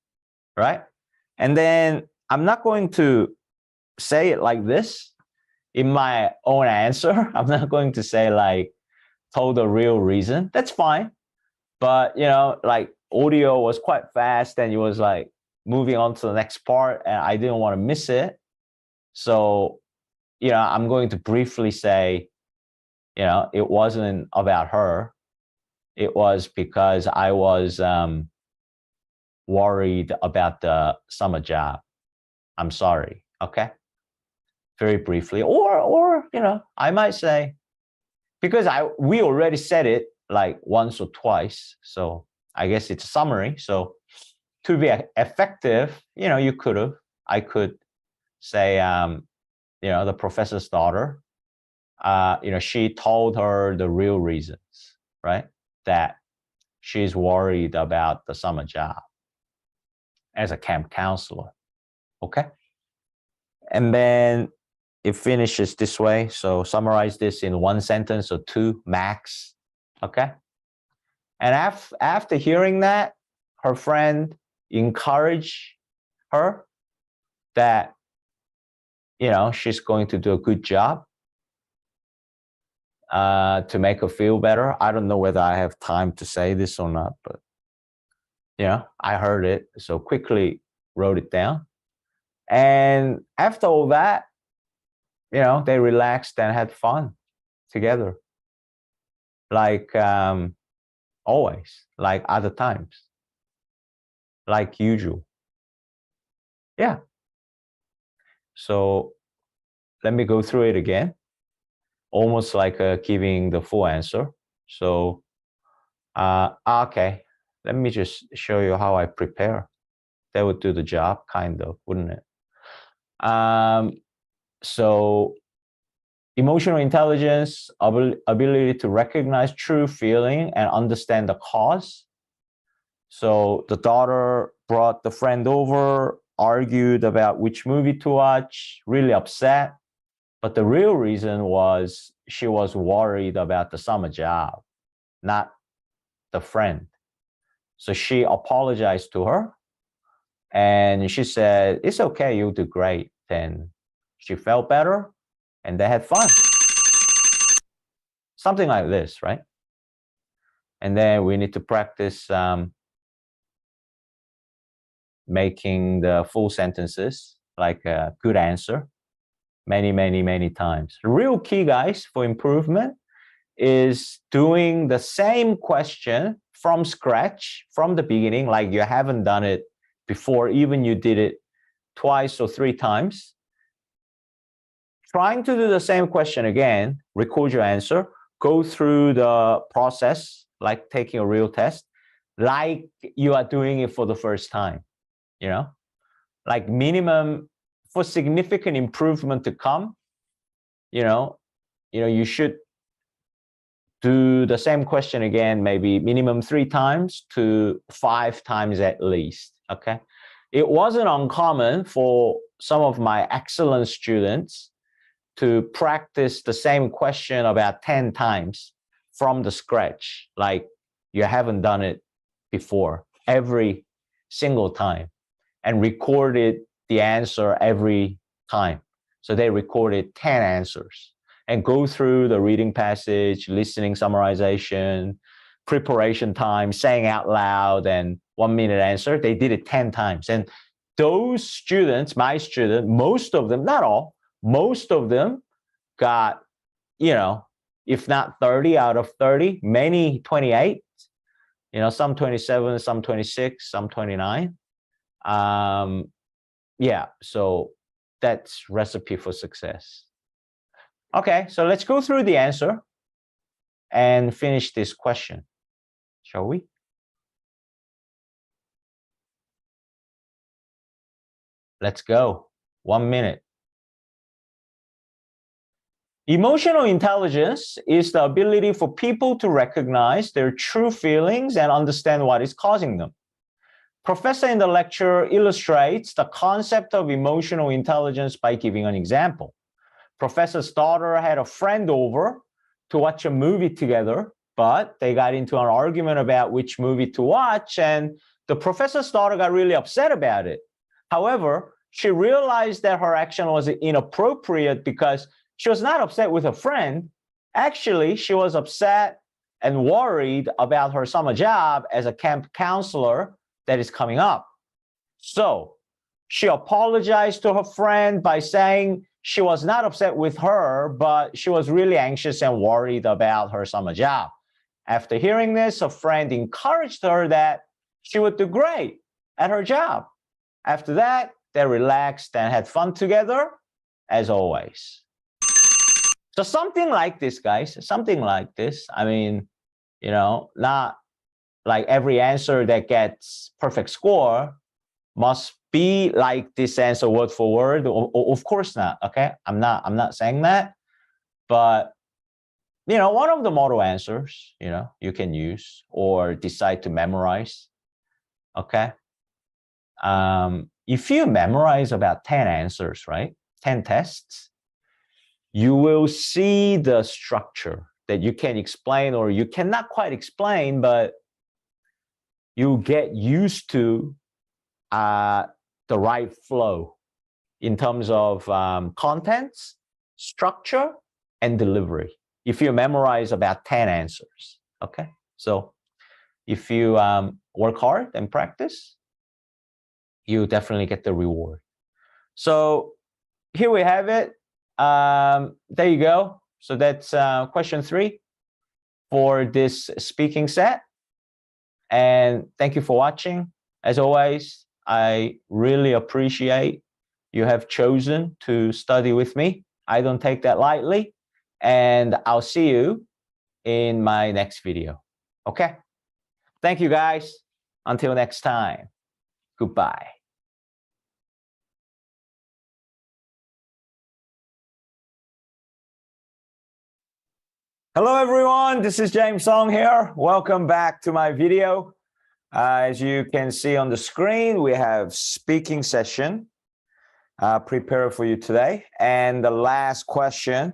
right? And then I'm not going to say it like this in my own answer. I'm not going to say like, told the real reason. That's fine. But, you know, like audio was quite fast and it was like moving on to the next part and I didn't want to miss it. So, you know, I'm going to briefly say, you know, it wasn't about her. It was because I was worried about the summer job. I'm sorry. Okay. Very briefly. Or, you know, I might say, because we already said it like once or twice. So I guess it's a summary. So to be effective, you know, I could say, you know, the professor's daughter, you know, she told her the real reasons, right? That she's worried about the summer job as a camp counselor. Okay. And then it finishes this way. So summarize this in one sentence or two max. Okay. And after hearing that, her friend encouraged her that, you know, she's going to do a good job to make her feel better. I don't know whether I have time to say this or not, but, you know, I heard it. So quickly wrote it down. And after all that, you know, they relaxed and had fun together. Like always, like other times, like usual. Yeah. So let me go through it again, almost like giving the full answer. So, okay, let me just show you how I prepare. That would do the job, kind of, wouldn't it? So emotional intelligence, ability to recognize true feeling and understand the cause. So the daughter brought the friend over, argued about which movie to watch, really upset. But the real reason was she was worried about the summer job, not the friend. So she apologized to her and she said, it's okay, you'll do great. Then she felt better and they had fun. Something like this, right? And then we need to practice making the full sentences like a good answer many, many, many times. The real key, guys, for improvement is doing the same question from scratch, from the beginning, like you haven't done it before, even you did it twice or three times. Trying to do the same question again, record your answer, go through the process, like taking a real test, like you are doing it for the first time, you know, like minimum for significant improvement to come, you know, you should do the same question again, maybe minimum 3 times to 5 times at least, okay? It wasn't uncommon for some of my excellent students to practice the same question about 10 times from the scratch, like you haven't done it before, every single time, and recorded the answer every time. So they recorded 10 answers and go through the reading passage, listening summarization, preparation time, saying out loud, and 1 minute answer. They did it 10 times. And those students, my student, most of them, not all, most of them got, you know, if not 30 out of 30, many 28, you know, some 27, some 26, some 29. Yeah, so that's recipe for success. Okay, so let's go through the answer and finish this question, shall we? Let's go. 1 minute. Emotional intelligence is the ability for people to recognize their true feelings and understand what is causing them. Professor in the lecture illustrates the concept of emotional intelligence by giving an example. Professor's daughter had a friend over to watch a movie together, but they got into an argument about which movie to watch, and the professor's daughter got really upset about it. However, she realized that her action was inappropriate because she was not upset with her friend. Actually, she was upset and worried about her summer job as a camp counselor that is coming up. So she apologized to her friend by saying she was not upset with her, but she was really anxious and worried about her summer job. After hearing this, her friend encouraged her that she would do great at her job. After that, they relaxed and had fun together, as always. So something like this, guys, something like this. I mean, you know, not like every answer that gets perfect score must be like this answer word for word. Of course not. Okay, I'm not saying that, but you know, one of the model answers, you know, you can use or decide to memorize. Okay, if you memorize about 10 answers, right, 10 tests, you will see the structure that you can explain or you cannot quite explain, but you get used to the right flow in terms of contents, structure, and delivery. If you memorize about 10 answers, okay? So if you work hard and practice, you definitely get the reward. So here we have it. There you go. So that's question 3 for this speaking set. And thank you for watching. As always, I really appreciate you have chosen to study with me. I don't take that lightly. And I'll see you in my next video. Okay? Thank you, guys. Until next time. Goodbye. Hello, everyone. This is James Song here. Welcome back to my video. As you can see on the screen, we have speaking session prepared for you today. And the last question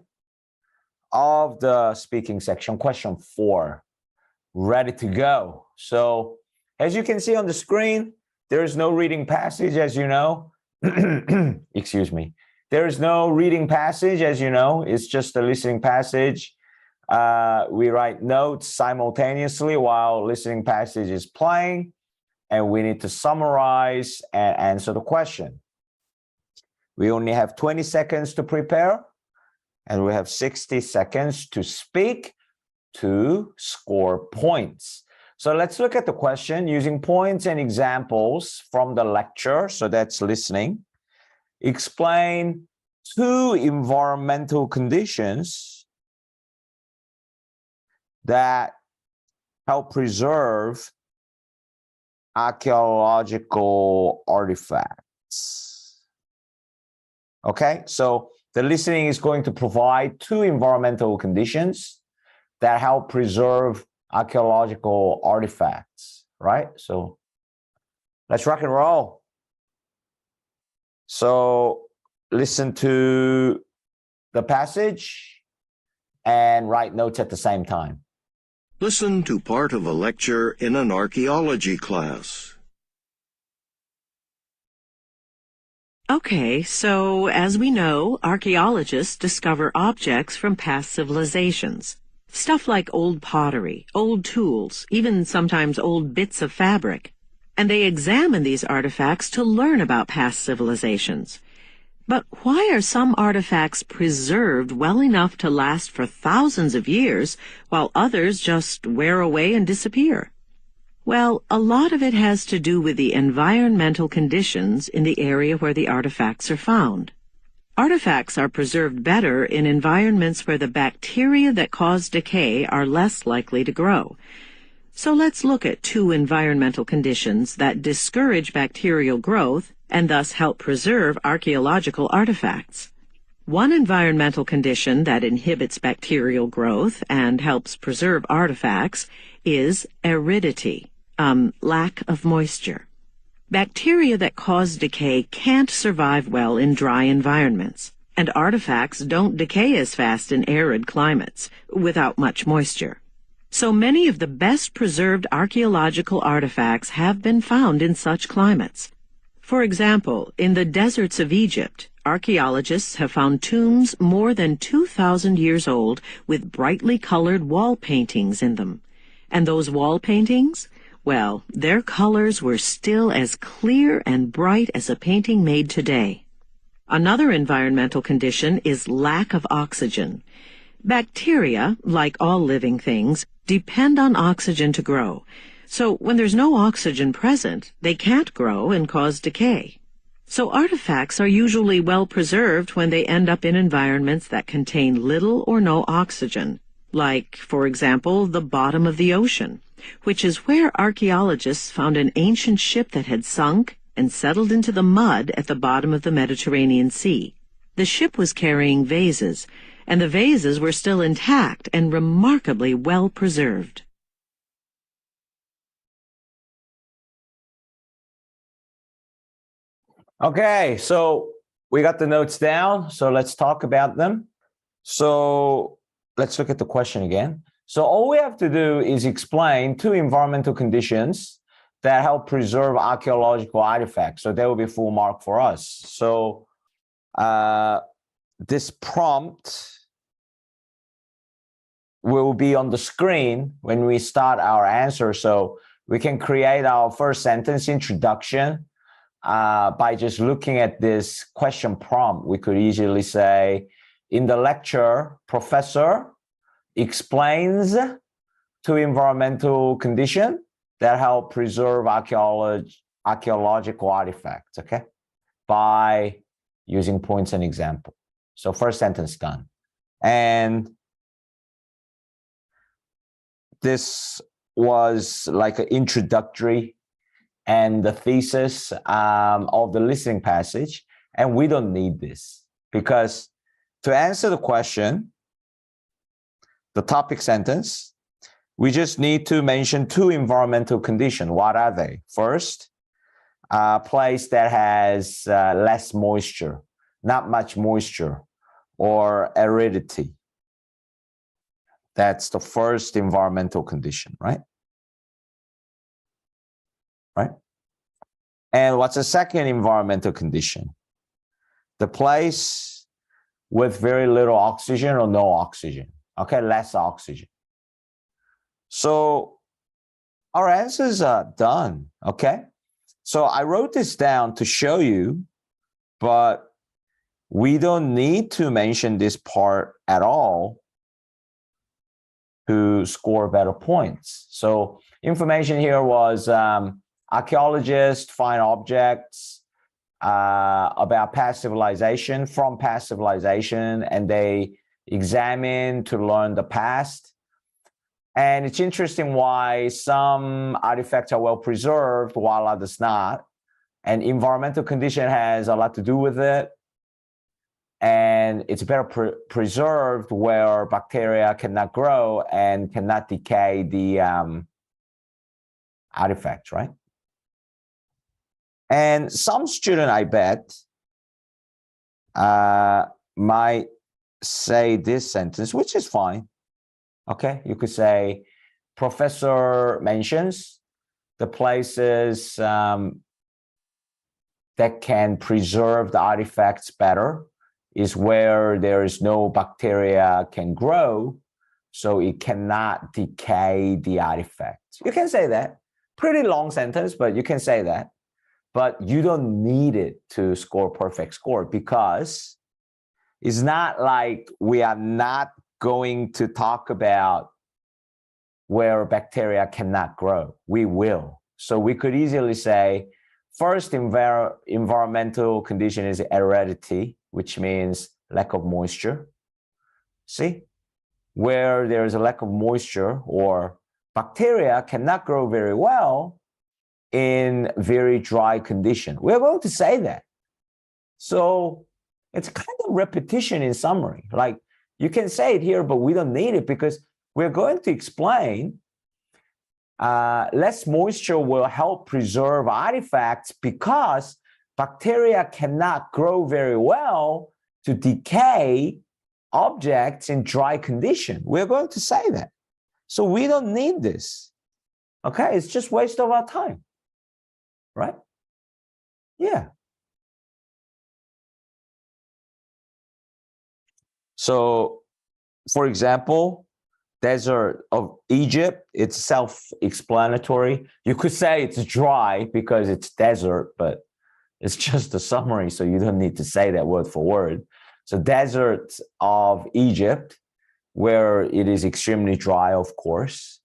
of the speaking section, question 4, ready to go. So as you can see on the screen, there is no reading passage, as you know. Excuse me. There is no reading passage, as you know. It's just a listening passage. We write notes simultaneously while listening passage is playing, and we need to summarize and answer the question. We only have 20 seconds to prepare, and we have 60 seconds to speak to score points. So let's look at the question using points and examples from the lecture. So that's listening. Explain 2 environmental conditions that help preserve archaeological artifacts. Okay, so the listening is going to provide 2 environmental conditions that help preserve archaeological artifacts, right? So let's rock and roll. So listen to the passage and write notes at the same time. Listen to part of a lecture in an archaeology class. Okay, so as we know, archaeologists discover objects from past civilizations. Stuff like old pottery, old tools, even sometimes old bits of fabric. And they examine these artifacts to learn about past civilizations. But why are some artifacts preserved well enough to last for thousands of years, while others just wear away and disappear? Well, a lot of it has to do with the environmental conditions in the area where the artifacts are found. Artifacts are preserved better in environments where the bacteria that cause decay are less likely to grow. So let's look at 2 environmental conditions that discourage bacterial growth and thus help preserve archaeological artifacts. One environmental condition that inhibits bacterial growth and helps preserve artifacts is aridity, lack of moisture. Bacteria that cause decay can't survive well in dry environments, and artifacts don't decay as fast in arid climates without much moisture. So many of the best preserved archaeological artifacts have been found in such climates. For example, in the deserts of Egypt, archaeologists have found tombs more than 2,000 years old with brightly colored wall paintings in them. And those wall paintings? Well, their colors were still as clear and bright as a painting made today. Another environmental condition is lack of oxygen. Bacteria, like all living things, depend on oxygen to grow. So when there's no oxygen present, they can't grow and cause decay. So artifacts are usually well preserved when they end up in environments that contain little or no oxygen, like, for example, the bottom of the ocean, which is where archaeologists found an ancient ship that had sunk and settled into the mud at the bottom of the Mediterranean Sea. The ship was carrying vases, and the vases were still intact and remarkably well preserved. Okay, so we got the notes down, so let's talk about them. So let's look at the question again. So all we have to do is explain two environmental conditions that help preserve archaeological artifacts. So that will be full mark for us. So this prompt will be on the screen when we start our answer. So we can create our first sentence introduction by just looking at this question prompt. We could easily say, in the lecture, professor explains two environmental conditions that help preserve archaeological artifacts, okay, by using points and example. So first sentence done. And this was like an introductory and the thesis of the listening passage. And we don't need this because to answer the question, the topic sentence, we just need to mention two environmental conditions. What are they? First, a place that has less moisture, not much moisture, or aridity. That's the first environmental condition, right? Right? And what's the second environmental condition? The place with very little oxygen or no oxygen. Okay, less oxygen. So our answers are done, okay? So I wrote this down to show you, but we don't need to mention this part at all to score better points. So information here was archaeologists find objects about past civilization, from past civilization, and they examine to learn the past. And it's interesting why some artifacts are well preserved while others not. And environmental condition has a lot to do with it. And it's better preserved where bacteria cannot grow and cannot decay the artifacts, right? And some student, I bet, might say this sentence, which is fine. Okay, you could say, professor mentions the places that can preserve the artifacts better is where there is no bacteria can grow, so it cannot decay the artifacts. You can say that. Pretty long sentence, but you can say that. But you don't need it to score perfect score because it's not like we are not going to talk about where bacteria cannot grow. We will. So we could easily say, first environmental condition is aridity, which means lack of moisture. See, where there is a lack of moisture or bacteria cannot grow very well in very dry condition. We're going to say that. So It's kind of repetition in summary. Like you can say it here, but we don't need it because we're going to explain less moisture will help preserve artifacts because bacteria cannot grow very well to decay objects in dry condition. We're going to say that. So we don't need this. Okay, it's just waste of our time, right? Yeah. So, for example, desert of Egypt, it's self-explanatory. You could say it's dry because it's desert, but it's just a summary, so you don't need to say that word for word. So desert of Egypt, where it is extremely dry, of course.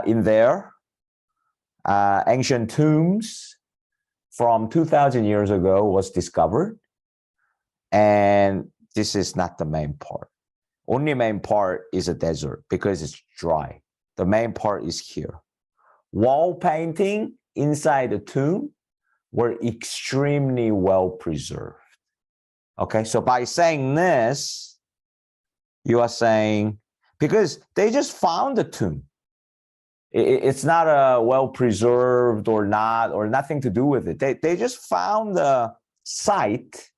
In there, ancient tombs from 2,000 years ago was discovered. And this is not the main part. Only main part is a desert because it's dry. The main part is here. Wall painting inside the tomb were extremely well preserved. Okay, so by saying this, you are saying, because they just found the tomb. It's not a well preserved or not, or nothing to do with it. They just found the site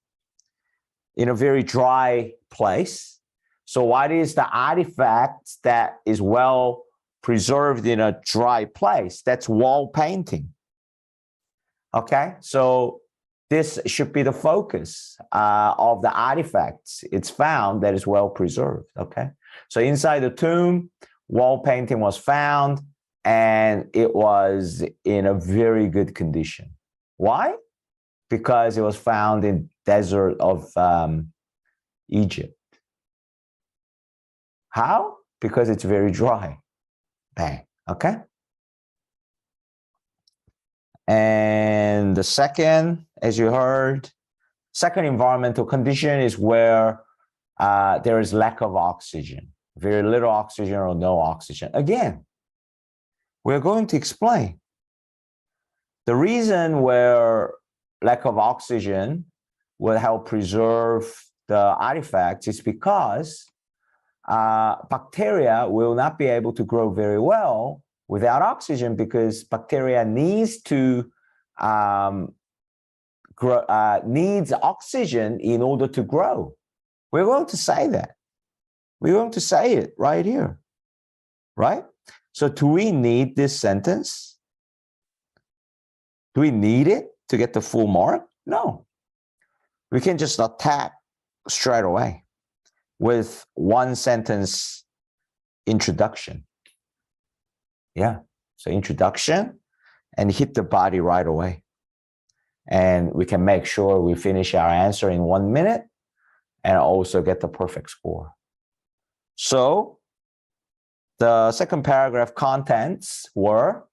in a very dry place. So what is the artifact that is well preserved in a dry place? That's wall painting. Okay, so this should be the focus of the artifacts it's found that is well preserved. Okay, so inside the tomb, wall painting was found and it was in a very good condition. Why? Because it was found in desert of Egypt. How? Because it's very dry. Bang. Okay. And the second, as you heard, second environmental condition is where there is lack of oxygen, very little oxygen or no oxygen. Again, we're going to explain the reason where lack of oxygen will help preserve the artifacts is because bacteria will not be able to grow very well without oxygen, because bacteria needs to needs oxygen in order to grow. We're going to say that. We're going to say it right here, right? So do we need this sentence? Do we need it to get the full mark? No. We can just attack straight away with one sentence introduction. Yeah, so introduction and hit the body right away. And we can make sure we finish our answer in 1 minute and also get the perfect score. So the second paragraph contents were,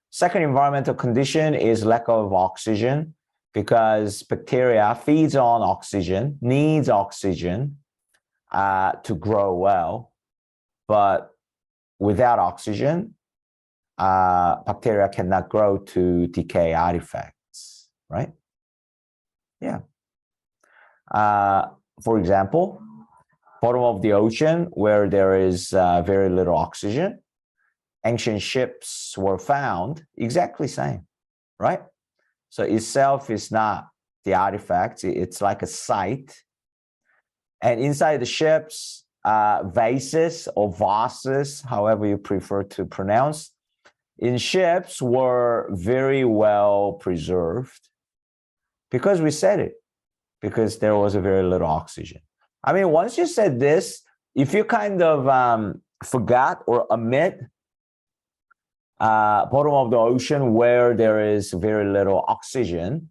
second environmental condition is lack of oxygen, because bacteria feeds on oxygen, needs oxygen to grow well, but without oxygen, bacteria cannot grow to decay artifacts, right? Yeah. For example, bottom of the ocean where there is very little oxygen, ancient ships were found, exactly same, right? So itself is not the artifact, it's like a site. And inside the ships, vases or vases, however you prefer to pronounce, in ships were very well preserved because we said it, because there was a very little oxygen. I mean, once you said this, if you kind of forgot or omit bottom of the ocean where there is very little oxygen,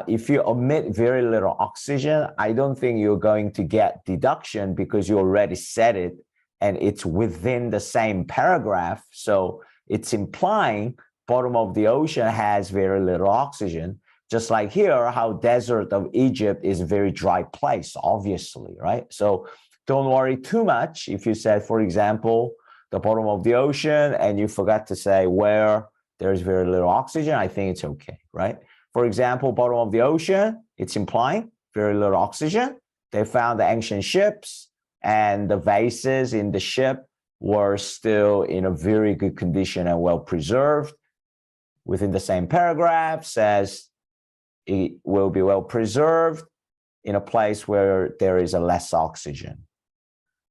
if you omit very little oxygen, I don't think you're going to get deduction because you already said it and it's within the same paragraph. So it's implying bottom of the ocean has very little oxygen. Just like here, how desert of Egypt is a very dry place, obviously, right? So don't worry too much if you said, for example, the bottom of the ocean and you forgot to say where there is very little oxygen. I think it's okay, right? For example, bottom of the ocean, it's implying very little oxygen. They found the ancient ships, and the vases in the ship were still in a very good condition and well preserved. Within the same paragraph says it will be well preserved in a place where there is a less oxygen,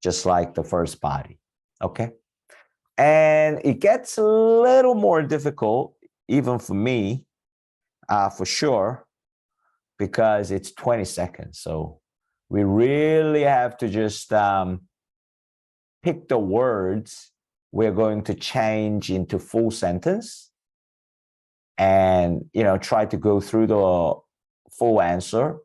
just like the first body. Okay. And it gets a little more difficult, even for me, for sure, because it's 20 seconds. So we really have to just pick the words we're going to change into full sentence and, try to go through the full answer.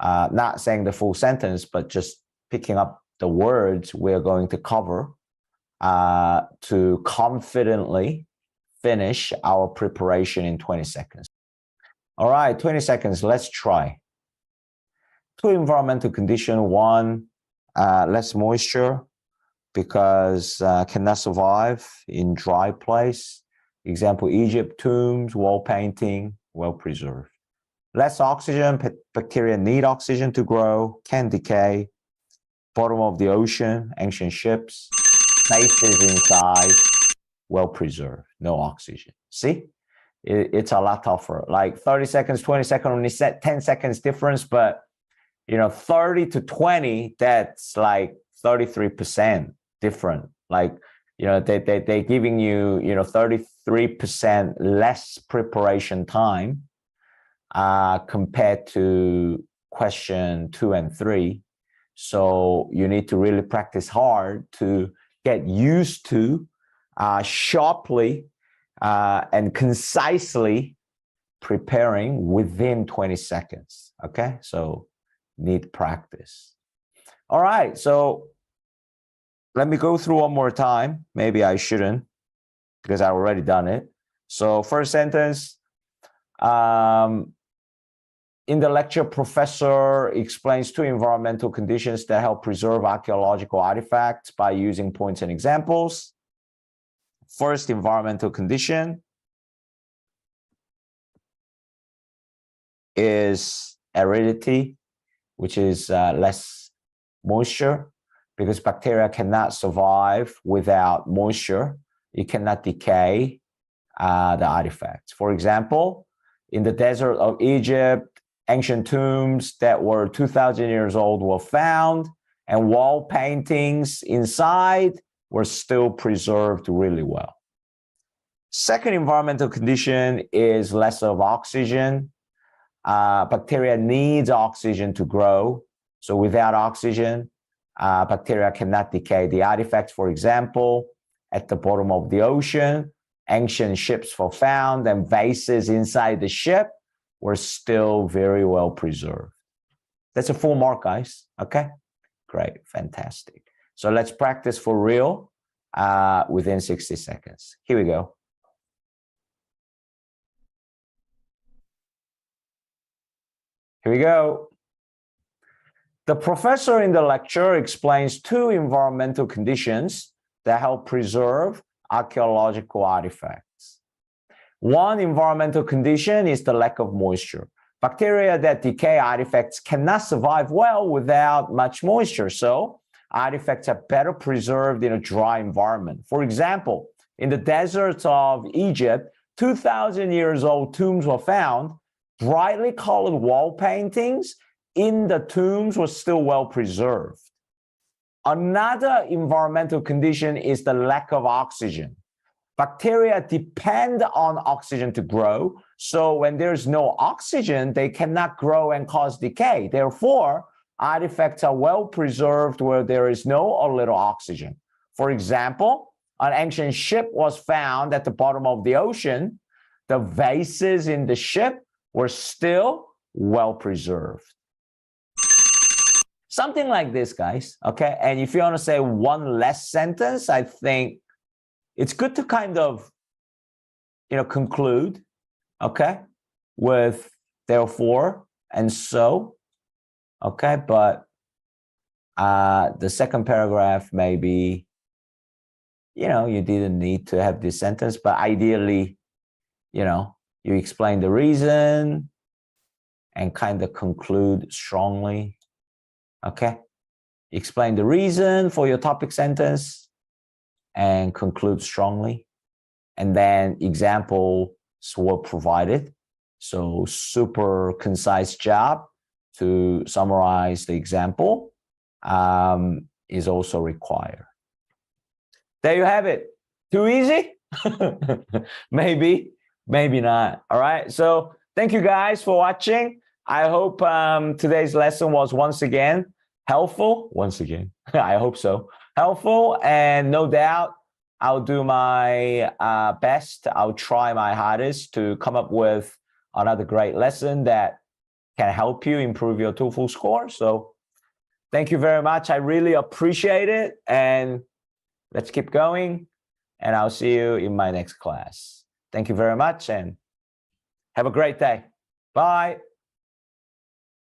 Not saying the full sentence, but just picking up the words we're going to cover to confidently finish our preparation in 20 seconds. All right, 20 seconds, let's try. 2 environmental condition. 1, less moisture because cannot survive in dry place. Example, Egypt, tombs, wall painting, well preserved. Less oxygen, bacteria need oxygen to grow, can decay. Bottom of the ocean, ancient ships, faces inside, well preserved, no oxygen. See, it's a lot tougher. Like 30 seconds, 20 seconds, only set 10 seconds difference, but 30 to 20, that's like 33% different. Like, they're giving you, 33% less preparation time compared to question 2 and 3. So you need to really practice hard to get used to sharply and concisely preparing within 20 seconds. Okay, so need practice. All right, so let me go through one more time. Maybe I shouldn't because I've already done it. So first sentence, in the lecture, professor explains 2 environmental conditions that help preserve archaeological artifacts by using points and examples. First environmental condition is aridity, which is less moisture, because bacteria cannot survive without moisture. It cannot decay the artifacts. For example, in the desert of Egypt, ancient tombs that were 2,000 years old were found, and wall paintings inside were still preserved really well. Second environmental condition is less of oxygen. Bacteria needs oxygen to grow. So without oxygen, bacteria cannot decay the artifacts. For example, at the bottom of the ocean, ancient ships were found, and vases inside the ship were still very well preserved. That's a full mark, guys. Okay, great, fantastic. So let's practice for real within 60 seconds. Here we go. Here we go. The professor in the lecture explains 2 environmental conditions that help preserve archaeological artifacts. One environmental condition is the lack of moisture. Bacteria that decay artifacts cannot survive well without much moisture, so artifacts are better preserved in a dry environment. For example, in the deserts of Egypt, 2,000 years old tombs were found. Brightly colored wall paintings in the tombs were still well preserved. Another environmental condition is the lack of oxygen. Bacteria depend on oxygen to grow, so when there's no oxygen, they cannot grow and cause decay. Therefore, artifacts are well preserved where there is no or little oxygen. For example, an ancient ship was found at the bottom of the ocean. The vases in the ship were still well preserved. Something like this, guys, okay? And if you want to say one less sentence, I think it's good to kind of, conclude, okay, with therefore and so, okay? But the second paragraph, maybe, you didn't need to have this sentence, but ideally, you explain the reason and kind of conclude strongly. Okay? Explain the reason for your topic sentence and conclude strongly. And then examples were provided. So super concise job to summarize the example is also required. There you have it. Too easy? Maybe not. All right. So thank you guys for watching. I hope today's lesson was once again helpful. Once again, I hope so. Helpful, and no doubt I'll do my best. I'll try my hardest to come up with another great lesson that can help you improve your TOEFL score. So thank you very much. I really appreciate it. And let's keep going. And I'll see you in my next class. Thank you very much and have a great day. Bye.